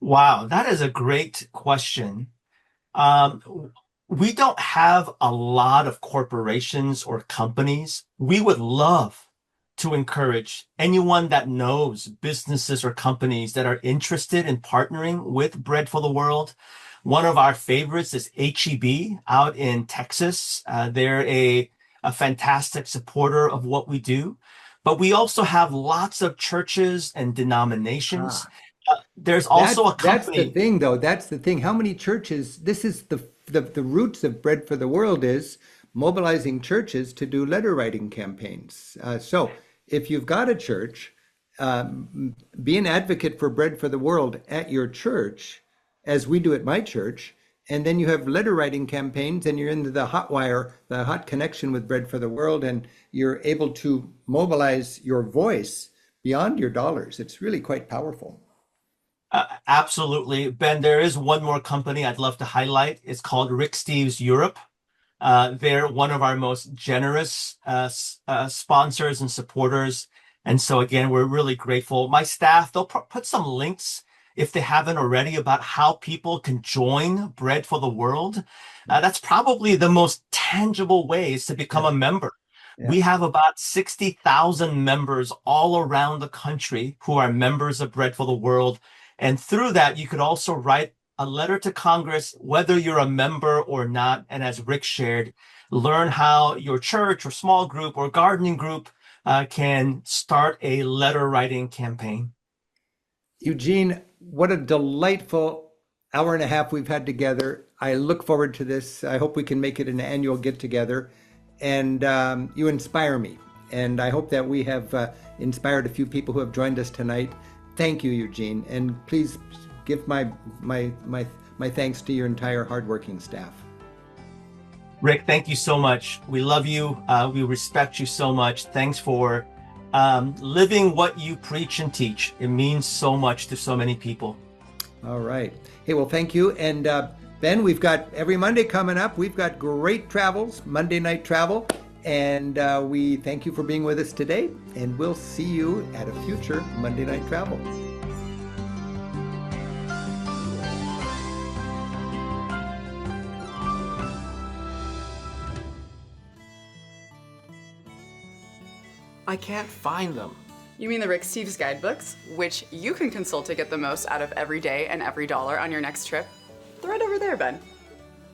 Wow, that is a great question. We don't have a lot of corporations or companies. We would love to encourage anyone that knows businesses or companies that are interested in partnering with Bread for the World. One of our favorites is HEB out in Texas. They're a fantastic supporter of what we do. But we also have lots of churches and denominations. There's also a company. That's the thing, though. That's the thing. How many churches? This is the roots of Bread for the World is mobilizing churches to do letter writing campaigns. So if you've got a church, be an advocate for Bread for the World at your church, as we do at my church, and then you have letter writing campaigns, and you're in the hot wire, the hot connection with Bread for the World, and you're able to mobilize your voice beyond your dollars. It's really quite powerful. Absolutely. Ben, there is one more company I'd love to highlight. It's called Rick Steves Europe. They're one of our most generous sponsors and supporters. And so, again, we're really grateful. My staff, they'll put some links, if they haven't already, about how people can join Bread for the World. That's probably the most tangible ways to become a member. Yeah. We have about 60,000 members all around the country who are members of Bread for the World. And through that, you could also write a letter to Congress, whether you're a member or not. And as Rick shared, learn how your church or small group or gardening group can start a letter writing campaign. Eugene, what a delightful hour and a half we've had together. I look forward to this. I hope we can make it an annual get together. And you inspire me. And I hope that we have inspired a few people who have joined us tonight. Thank you, Eugene, and please give my thanks to your entire hardworking staff. Rick, thank you so much. We love you. We respect you so much. Thanks for living what you preach and teach. It means so much to so many people. All right. Hey, well, thank you. And Ben, we've got every Monday coming up. We've got great travels, Monday night travel. And we thank you for being with us today, and we'll see you at a future Monday Night Travel. I can't find them. You mean the Rick Steves guidebooks, which you can consult to get the most out of every day and every dollar on your next trip? They're right over there, Ben.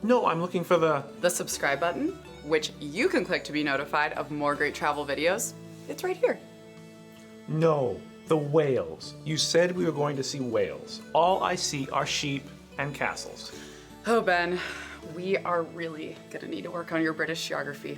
No, I'm looking for the subscribe button, which you can click to be notified of more great travel videos. It's right here. No, the whales. You said we were going to see whales. All I see are sheep and castles. Oh, Ben, we are really gonna need to work on your British geography.